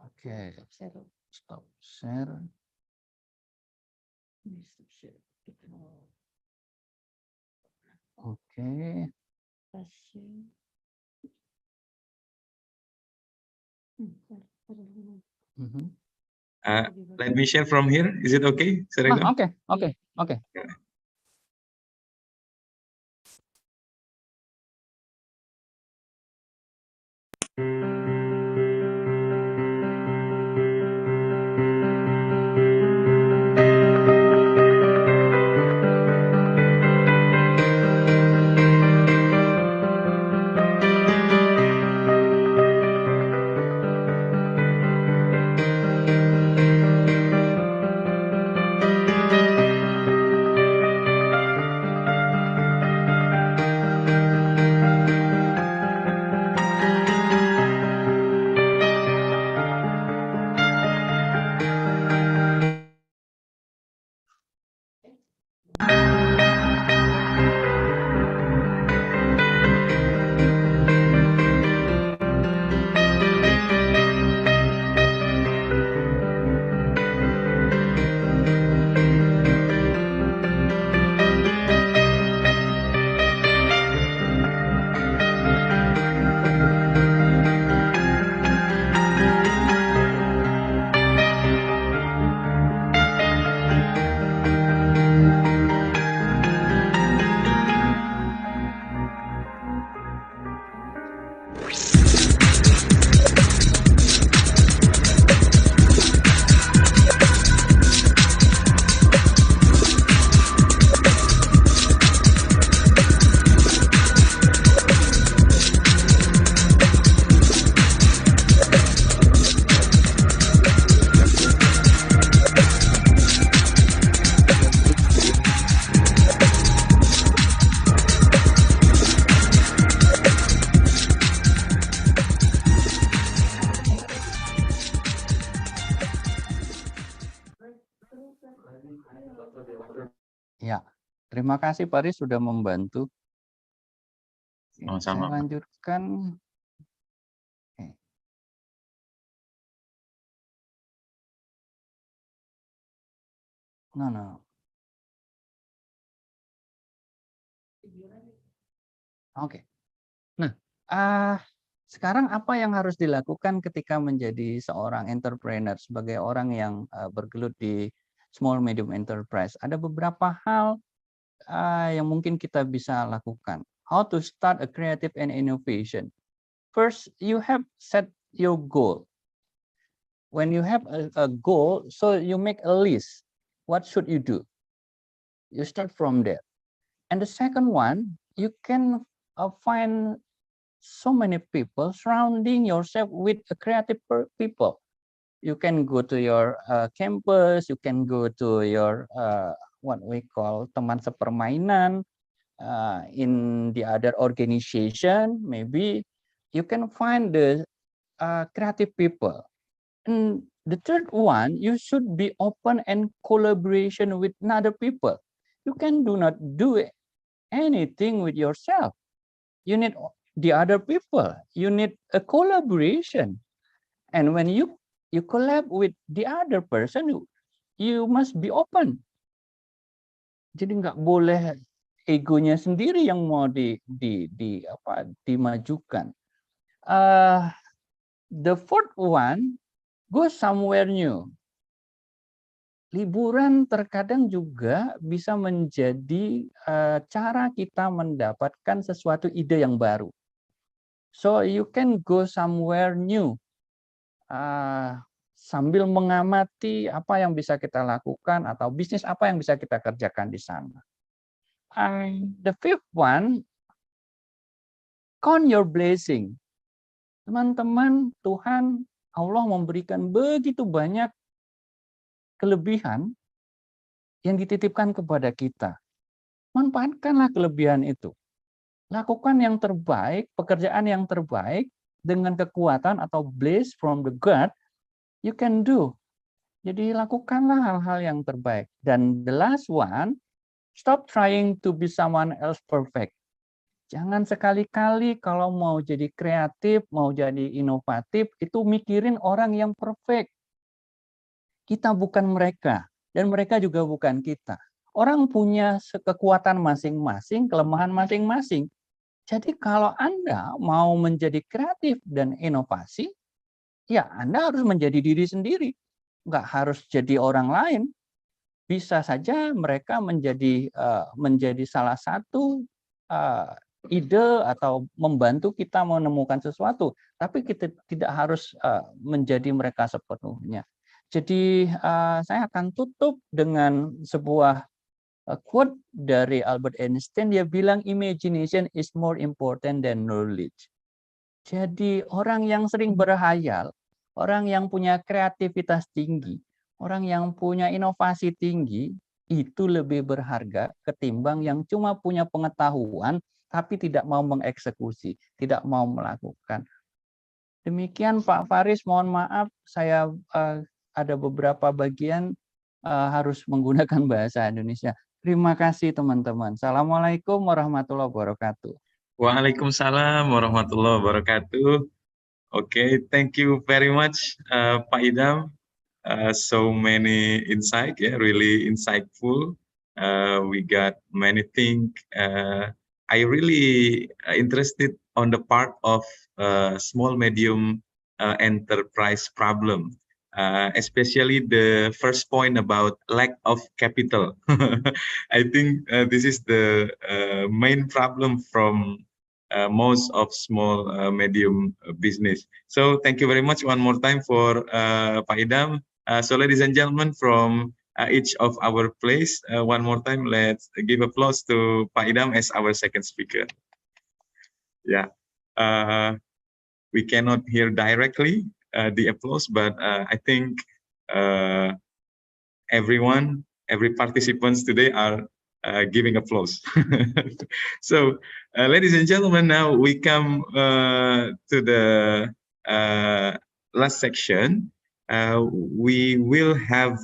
Oke. Stop share. Okay. Let me share from here. Is it okay, Sarega? Okay. Ya, terima kasih Pak Riz sudah membantu. Saya lanjutkan. No. Oke. Nah, sekarang apa yang harus dilakukan ketika menjadi seorang entrepreneur sebagai orang yang bergelut di small medium enterprise? Ada beberapa hal yang mungkin kita bisa lakukan. How to start a creative and innovation. First, you have set your goal. When you have a goal, so you make a list. What should you do? You start from there. And the second one, you can find so many people surrounding yourself with a creative people. You can go to your campus, you can go to your what we call teman sepermainan, in the other organization, maybe you can find the creative people. And the third one, you should be open and collaboration with other people. You can do not do anything with yourself. You need the other people. You need a collaboration. And when you collab with the other person, you must be open. Jadi nggak boleh egonya sendiri yang mau dimajukan. The fourth one, go somewhere new. Liburan terkadang juga bisa menjadi cara kita mendapatkan sesuatu ide yang baru. So you can go somewhere new. Sambil mengamati apa yang bisa kita lakukan atau bisnis apa yang bisa kita kerjakan di sana. The fifth one, count your blessing. Teman-teman, Tuhan Allah memberikan begitu banyak kelebihan yang dititipkan kepada kita. Manfaatkanlah kelebihan itu. Lakukan yang terbaik, pekerjaan yang terbaik dengan kekuatan atau bliss from the God, you can do. Jadi lakukanlah hal-hal yang terbaik. Dan the last one, stop trying to be someone else perfect. Jangan sekali-kali kalau mau jadi kreatif, mau jadi inovatif, itu mikirin orang yang perfect. Kita bukan mereka. dan mereka juga bukan kita. Orang punya kekuatan masing-masing, kelemahan masing-masing. Jadi kalau Anda mau menjadi kreatif dan inovasi, ya Anda harus menjadi diri sendiri. Nggak harus jadi orang lain. Bisa saja mereka menjadi salah satu ide atau membantu kita menemukan sesuatu, tapi kita tidak harus menjadi mereka sepenuhnya. Jadi saya akan tutup dengan sebuah quote dari Albert Einstein. Dia bilang imagination is more important than knowledge. Jadi orang yang sering berhayal, orang yang punya kreativitas tinggi, orang yang punya inovasi tinggi, itu lebih berharga ketimbang yang cuma punya pengetahuan tapi tidak mau mengeksekusi, tidak mau melakukan. Demikian Pak Faris, mohon maaf saya ada beberapa bagian harus menggunakan bahasa Indonesia. Terima kasih teman-teman. Assalamualaikum warahmatullahi wabarakatuh. Waalaikumsalam warahmatullahi wabarakatuh. Okay, thank you very much, Pak Idam. So many insight, yeah, really insightful. We got many things. I really interested on the part of small medium enterprise problem, especially the first point about lack of capital. I think this is the main problem from most of small medium business. So thank you very much one more time for Pak Idam. So ladies and gentlemen, from each of our place, one more time, let's give applause to Pak Idam as our second speaker. Yeah, we cannot hear directly the applause, but I think every participants today are giving applause. So, ladies and gentlemen, now we come to the last section. We will have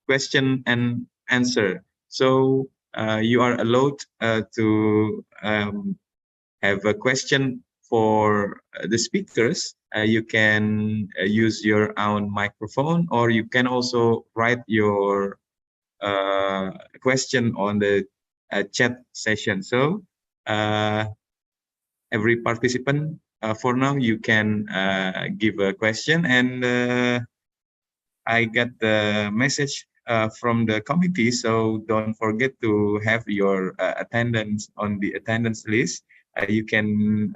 question and answer. So you are allowed to have a question for the speakers. You can use your own microphone, or you can also write your question on the chat session. So every participant, for now, you can give a question, and I got the message from the committee, so don't forget to have your attendance on the attendance list. You can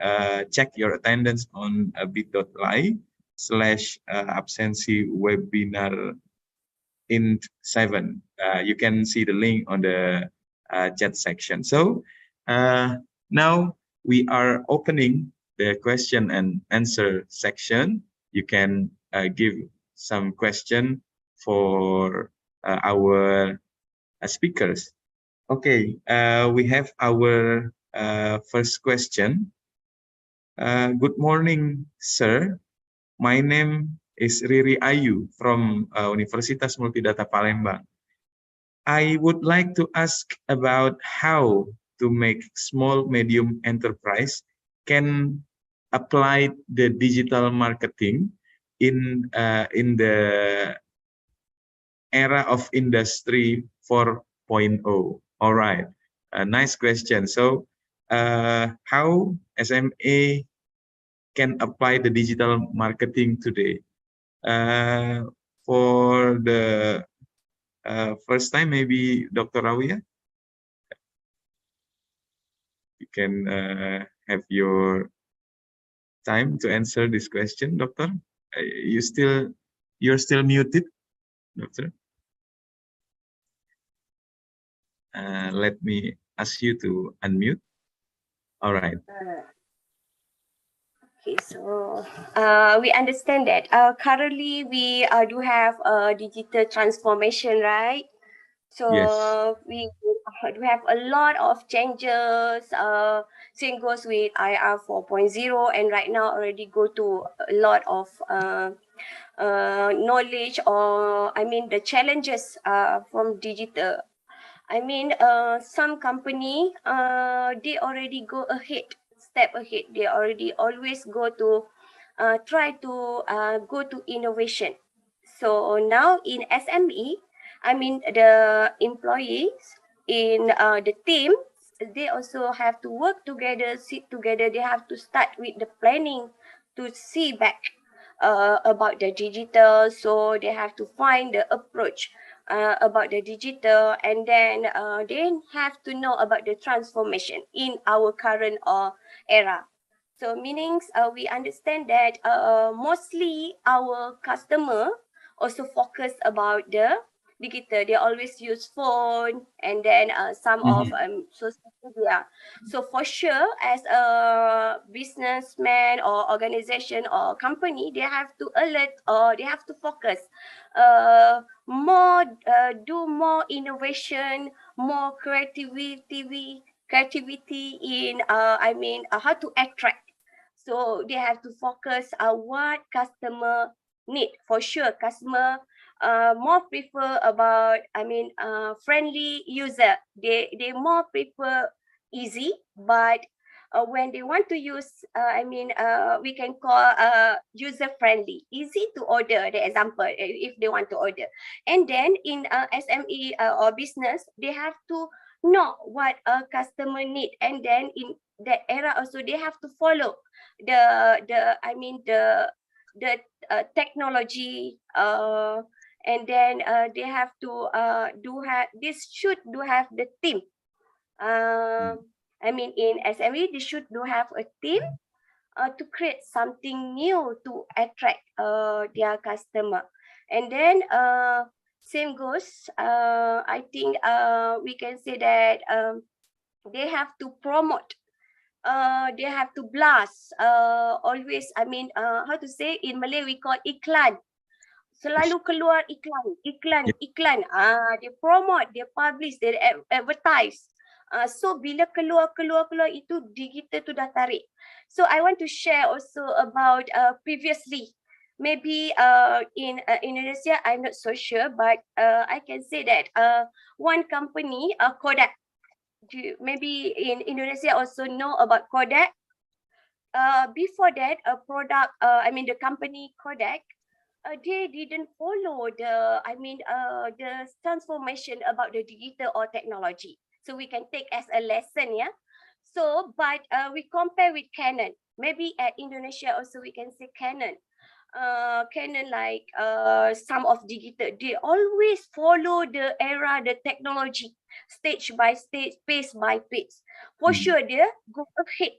check your attendance on bit.ly/absensi webinar int 7. You can see the link on the chat section. So now we are opening the question and answer section. You can give some question for our speakers. Okay, we have our first question. Good morning, sir. My name is Riri Ayu from Universitas Multidata Palembang. I would like to ask about how to make small medium enterprise can apply the digital marketing in the era of industry 4.0. All right, nice question. So how SMA can apply the digital marketing today? For the first time, maybe Dr. Rawiya, you can have your time to answer this question, Doctor. You're still muted, Doctor. Let me ask you to unmute. All right. Okay, so we understand that currently we do have a digital transformation, right? So Yes. we do have a lot of changes. Same goes with IR 4.0, and right now already go to a lot of knowledge, or I mean the challenges from digital. I mean some company they already go ahead, step ahead. They already always go to try to go to innovation. So now in SME, the employees in the team, they also have to work together, sit together. They have to start with the planning to see back about the digital. So they have to find the approach about the digital, and then they have to know about the transformation in our current era. So meanings we understand that mostly our customer also focus about the digital. They always use phone, and then some of social media. So for sure, as a businessman or organization or company, they have to alert, or they have to focus more, do more innovation, more creativity in how to attract. So they have to focus what customer need. For sure, customer more prefer about friendly user. They more prefer easy, but when they want to use we can call user friendly, easy to order, the example, if they want to order. And then in SME or business, they have to know what a customer need, and then in that era also they have to follow the technology, and then they have to this should do have the team. In SME, they should do have a team to create something new to attract their customer. And then same goes, I think we can say that they have to promote, they have to blast, always, how to say, in Malay we call iklan. Selalu keluar iklan. They promote, they publish, they advertise. So bila keluar itu digital tu dah tarik. So I want to share also about previously, maybe in Indonesia, I'm not so sure, but I can say that one company, Kodak. Maybe in Indonesia also know about Kodak. Before that, the company Kodak, they didn't follow the transformation about the digital or technology. So we can take as a lesson, yeah. So, but we compare with Canon. Maybe at Indonesia also we can say Canon. Canon, like some of digital, they always follow the era, the technology, stage by stage, pace by pace. For sure, they go ahead.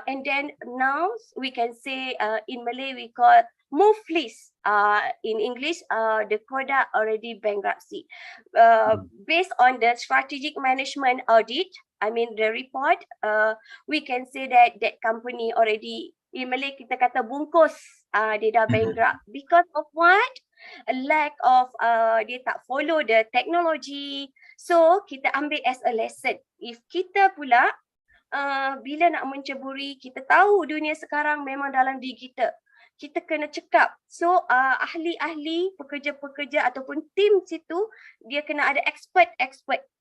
And then now we can say in Malay we call move please. In English, the Kodak already bankruptcy. Based on the strategic management audit, the report, we can say that that company already, in Malay kita kata bungkus, dia dah bankrupt. Because of what? A lack of, dia tak follow the technology. So kita ambil as a lesson. If kita pula bila nak menceburi, kita tahu dunia sekarang memang dalam digital, kita kena cekap. So ahli-ahli, pekerja-pekerja ataupun tim situ, dia kena ada expert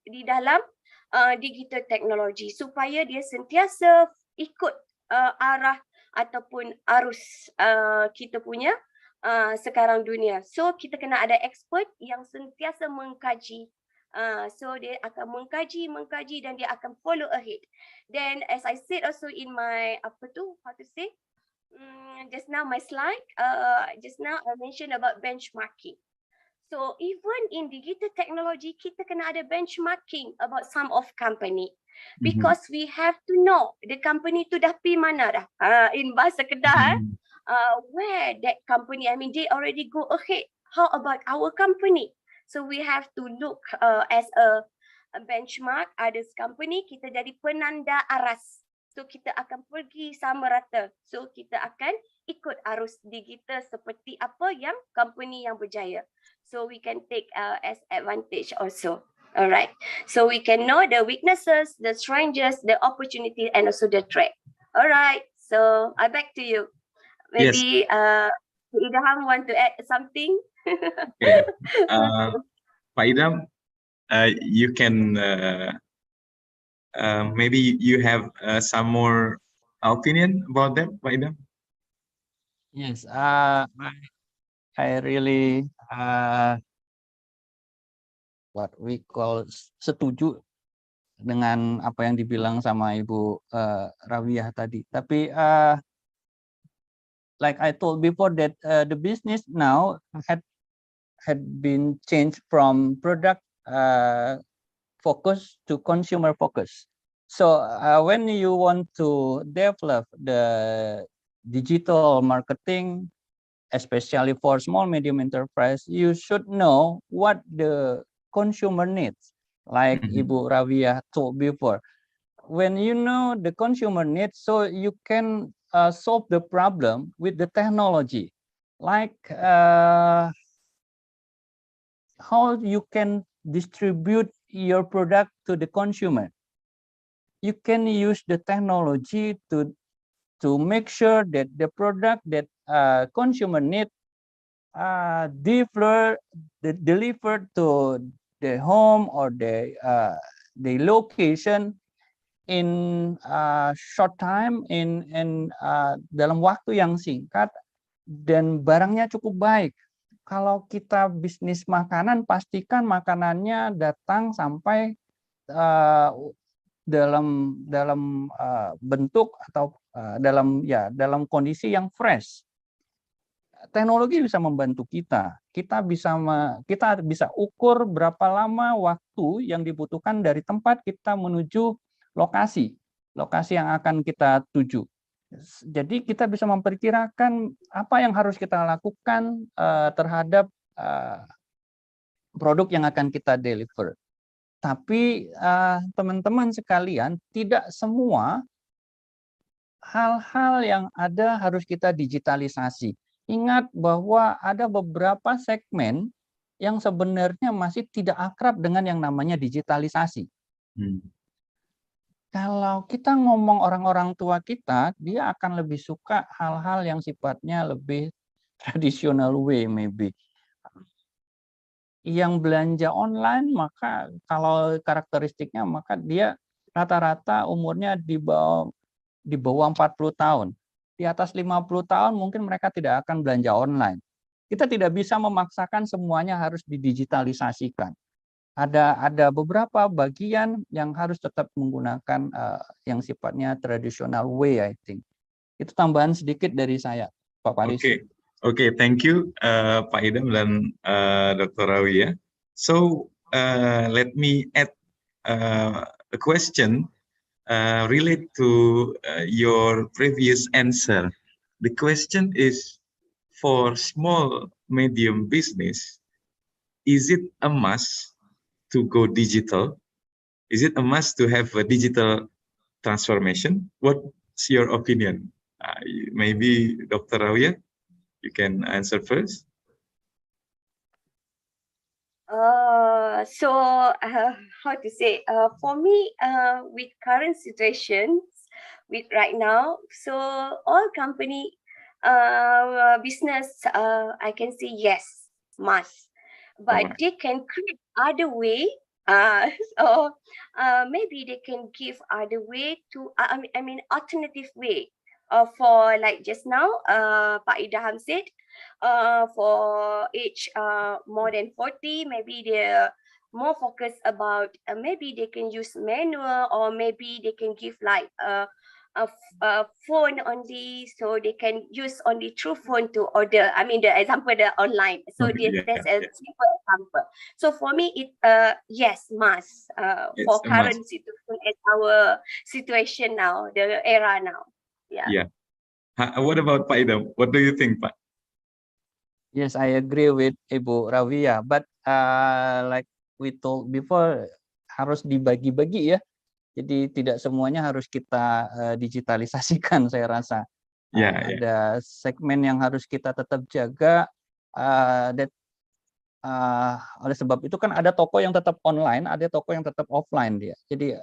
di dalam digital teknologi supaya dia sentiasa ikut arah ataupun arus kita punya sekarang dunia. So kita kena ada expert yang sentiasa mengkaji. So dia akan mengkaji dan dia akan follow ahead. Then as I said also in my just now my slide, just now I mentioned about benchmarking. So even in digital technology, kita kena ada benchmarking about some of company, because we have to know the company tu dah pi mana dah. In bahasa Kedah, where that company, they already go ahead. How about our company? So we have to look as a benchmark others company, kita jadi penanda aras. So kita akan pergi sama rata. So kita akan ikut arus digital seperti apa yang company yang berjaya. So we can take as advantage also. Alright. So we can know the weaknesses, the strengths, the opportunity, and also the threat. Alright. So I back to you. Maybe Idham want to add something? Okay. Pak Idham, you can maybe you have some more opinion about that, Pak Idham? Yes, I really what we call setuju dengan apa yang dibilang sama Ibu Rawiyah tadi. Tapi like I told before that the business now had been changed from product focus to consumer focus. So when you want to develop the digital marketing, especially for small medium enterprise, you should know what the consumer needs. Like Ibu Rawiyah told before, when you know the consumer needs, so you can solve the problem with the technology, like how you can distribute your product to the consumer. You can use the technology to make sure that the product that consumer need delivered to the home or the location in short time, in dalam waktu yang singkat, dan barangnya cukup baik. Kalau kita bisnis makanan, pastikan makanannya datang sampai dalam bentuk atau dalam kondisi yang fresh. Teknologi bisa membantu kita. Kita bisa ukur berapa lama waktu yang dibutuhkan dari tempat kita menuju lokasi yang akan kita tuju. Jadi kita bisa memperkirakan apa yang harus kita lakukan terhadap produk yang akan kita deliver. Tapi teman-teman sekalian, tidak semua hal-hal yang ada harus kita digitalisasi. Ingat bahwa ada beberapa segmen yang sebenarnya masih tidak akrab dengan yang namanya digitalisasi. Kalau kita ngomong orang-orang tua kita, dia akan lebih suka hal-hal yang sifatnya lebih traditional way maybe. Yang belanja online, maka kalau karakteristiknya, maka dia rata-rata umurnya di bawah 40 tahun. Di atas 50 tahun mungkin mereka tidak akan belanja online. Kita tidak bisa memaksakan semuanya harus didigitalisasikan. Ada beberapa bagian yang harus tetap menggunakan yang sifatnya traditional way, I think. Itu tambahan sedikit dari saya, Pak Paris. Oke, thank you Pak Idam dan Dr. Rawiya. So let me add a question relate to your previous answer. The question is, for small medium business, is it a must to go digital? Is it a must to have a digital transformation? What's your opinion? Maybe Dr. Rawiya, you can answer first. How to say? For me, with current situations, with right now, so all company, business, I can say yes, must. But they can create other way. Maybe they can give other way to I mean alternative way. For like just now, Pak Idham said, for age more than 40, maybe they're more focused about maybe they can use manual, or maybe they can give like a phone only, so they can use only through phone to order. I mean the example, the online. So that's a simple example. So for me, it yes, must for current situation as our situation now, the era now. Yeah. What about Pak Idam? What do you think, Pak? Yes, I agree with Ibu Rawiya, but like we told before, harus dibagi-bagi ya. Jadi tidak semuanya harus kita digitalisasikan, saya rasa. Ada segmen yang harus kita tetap jaga. Oleh sebab itu kan ada toko yang tetap online, ada toko yang tetap offline dia. Jadi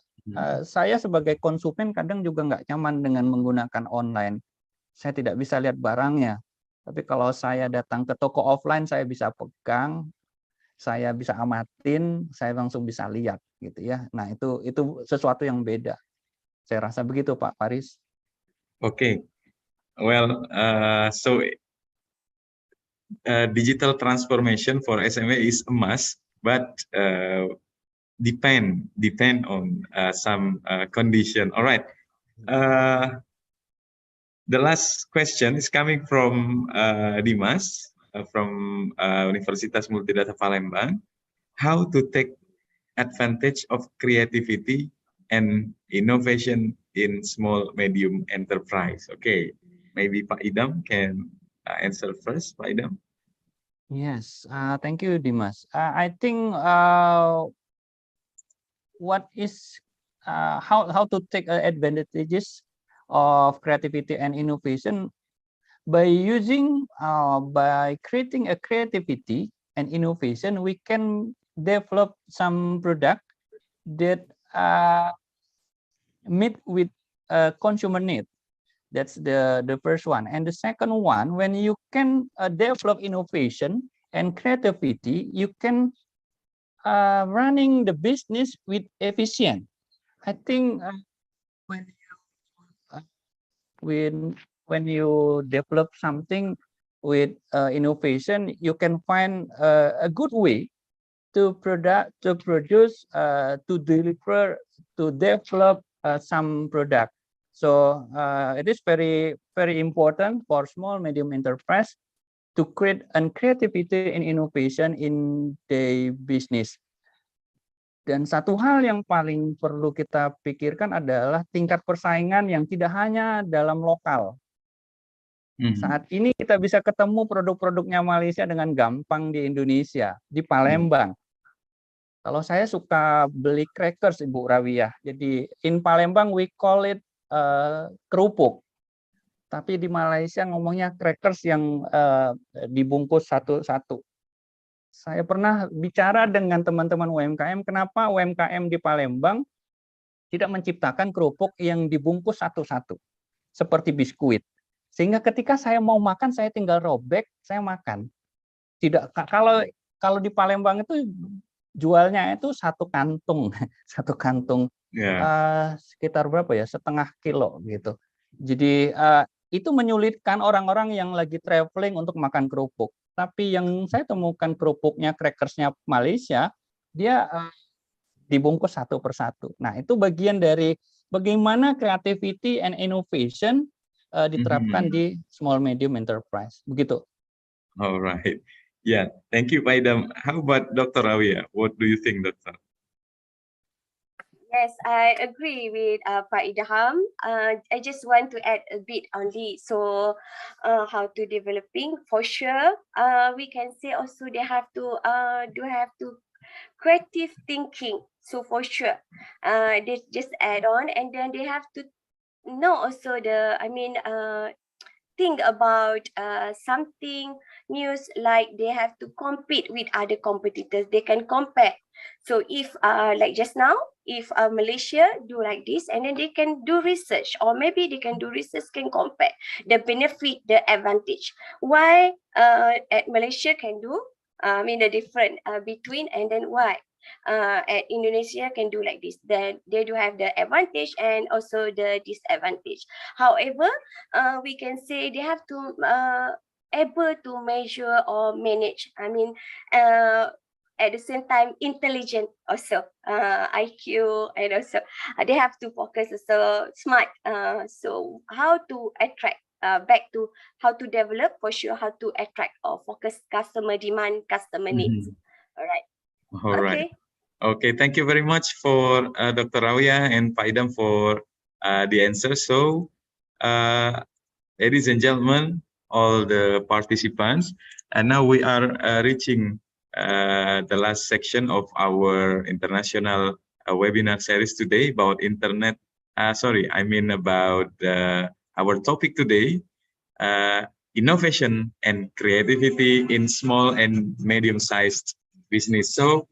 saya sebagai konsumen kadang juga nggak nyaman dengan menggunakan online. Saya tidak bisa lihat barangnya. Tapi kalau saya datang ke toko offline, saya bisa pegang, saya bisa amatin, saya langsung bisa lihat gitu ya. Nah, itu sesuatu yang beda. Saya rasa begitu, Pak Paris. Okay. Well, so digital transformation for SME is a must, but depend on some condition. All right. The last question is coming from Dimas from Universitas Multidata Palembang. How to take advantage of creativity and innovation in small medium enterprise? Okay, maybe Pak Idam can answer first. Pak Idam. Yes, thank you, Dimas. I think what is how to take advantages of creativity and innovation by creating a creativity and innovation, we can develop some product that meet with consumer need. That's the first one. And the second one, when you can develop innovation and creativity, you can running the business with efficient. I think when you develop something with innovation, you can find a good way to produce, to deliver, to develop some product. So it is very, very important for small medium enterprise to create creativity and innovation in the business. Dan satu hal yang paling perlu kita pikirkan adalah tingkat persaingan yang tidak hanya dalam lokal. Saat ini kita bisa ketemu produk-produknya Malaysia dengan gampang di Indonesia, di Palembang. Kalau saya suka beli crackers, Ibu Rawiya. Jadi in Palembang we call it kerupuk. Tapi di Malaysia ngomongnya crackers yang dibungkus satu-satu. Saya pernah bicara dengan teman-teman UMKM, kenapa UMKM di Palembang tidak menciptakan kerupuk yang dibungkus satu-satu, seperti biskuit. Sehingga ketika saya mau makan, saya tinggal robek, saya makan. Tidak, kalau di Palembang itu jualnya itu satu kantung, sekitar berapa ya, setengah kilo gitu. Jadi itu menyulitkan orang-orang yang lagi traveling untuk makan kerupuk. Tapi yang saya temukan kerupuknya, crackersnya Malaysia, dia dibungkus satu persatu. Nah, itu bagian dari bagaimana creativity and innovation diterapkan di small medium enterprise. Begitu. Alright. Yeah, thank you, Pak Idam. How about Dr. Rawiya? What do you think, Doctor? Yes, I agree with Pak Idham. I just want to add a bit on this. So, how to developing for sure. We can say also they have to creative thinking. So for sure, they just add on, and then they have to know also think about something news, like they have to compete with other competitors. They can compare. So if like just now, if Malaysia do like this, and then they can do research, or maybe they can do research, can compare the benefit, the advantage. Why at Malaysia can do, the different between, and then why at Indonesia can do like this. Then they do have the advantage and also the disadvantage. However, we can say they have to able to measure or manage. At the same time, intelligent also, IQ, and also they have to focus also smart. So how to attract, back to how to develop, for sure, how to attract or focus customer demand, customer needs. All right. All right. Okay, thank you very much for Dr. Rawiya and Pak Idam for the answer. So, ladies and gentlemen, all the participants, and now we are reaching the last section of our international webinar series today about about our topic today, innovation and creativity in small and medium-sized business. So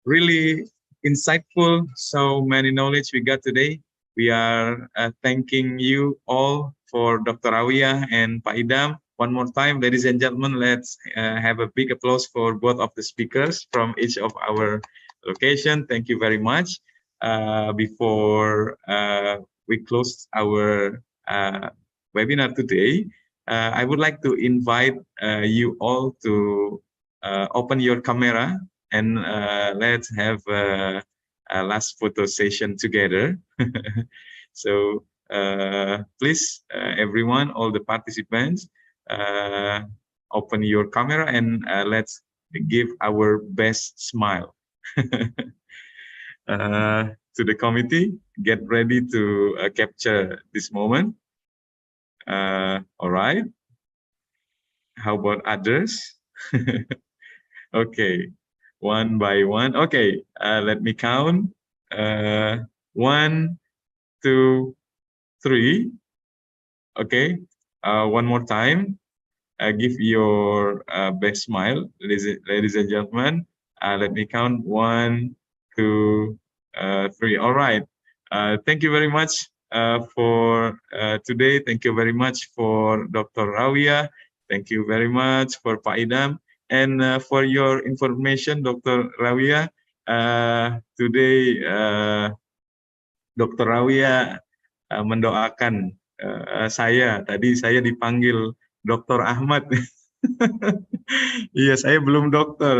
really insightful, so many knowledge we got today. We are thanking you all for Dr. Rawiya and Pak Idam. One more time, ladies and gentlemen, let's have a big applause for both of the speakers from each of our location. Thank you very much. Before we close our webinar today, I would like to invite you all to open your camera and let's have a last photo session together. So please, everyone, all the participants, open your camera and let's give our best smile. To the committee, get ready to capture this moment. All right. How about others? Okay, one by one. Okay, let me count. 1, 2, 3. Okay, one more time. Give your best smile, ladies and gentlemen. Let me count. 1, 2, 3. All right. Thank you very much for today. Thank you very much for Dr. Rawiya. Thank you very much for Pak Idam. And for your information, Dr. Rawiya, today Dr. Rawiya mendoakan saya. Tadi saya dipanggil Dr. Ahmad. Iya, saya belum dokter.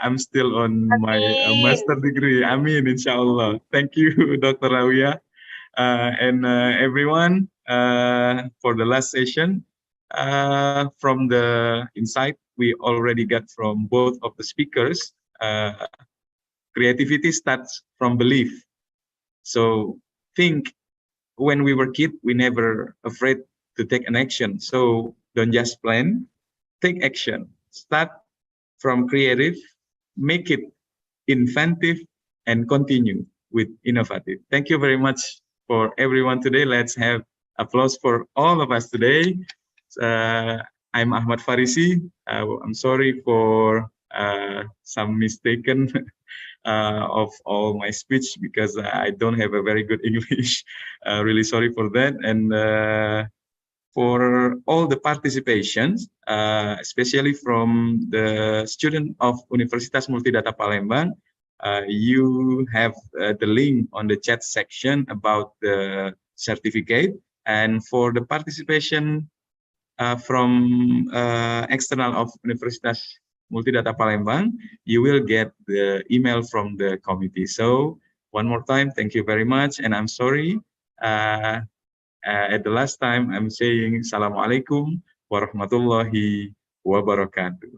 I'm still on my master degree. Amin, insya Allah. Thank you, Dr. Rawiya. And everyone, for the last session, from the insight we already got from both of the speakers, creativity starts from belief. So think, when we were kids, we never afraid to take an action. So don't just plan, take action. Start from creative, make it inventive, and continue with innovative. Thank you very much for everyone today. Let's have applause for all of us today. I'm Ahmad Farisi. I'm sorry for some mistaken of all my speech because I don't have a very good English. Really sorry for that. And for all the participations, especially from the student of Universitas Multidata Palembang, you have the link on the chat section about the certificate. And for the participation from external of Universitas Multidata Palembang, you will get the email from the committee. So one more time, thank you very much. And I'm sorry, at the last time, I'm saying Assalamualaikum warahmatullahi wabarakatuh.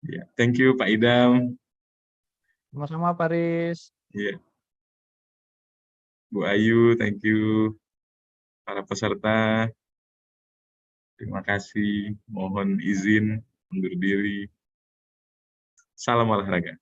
Yeah, thank you, Pak Idam. Sama-sama, Pak Riz. Yeah. Bu Ayu, thank you. Para peserta, terima kasih. Mohon izin undur diri. Salam olahraga.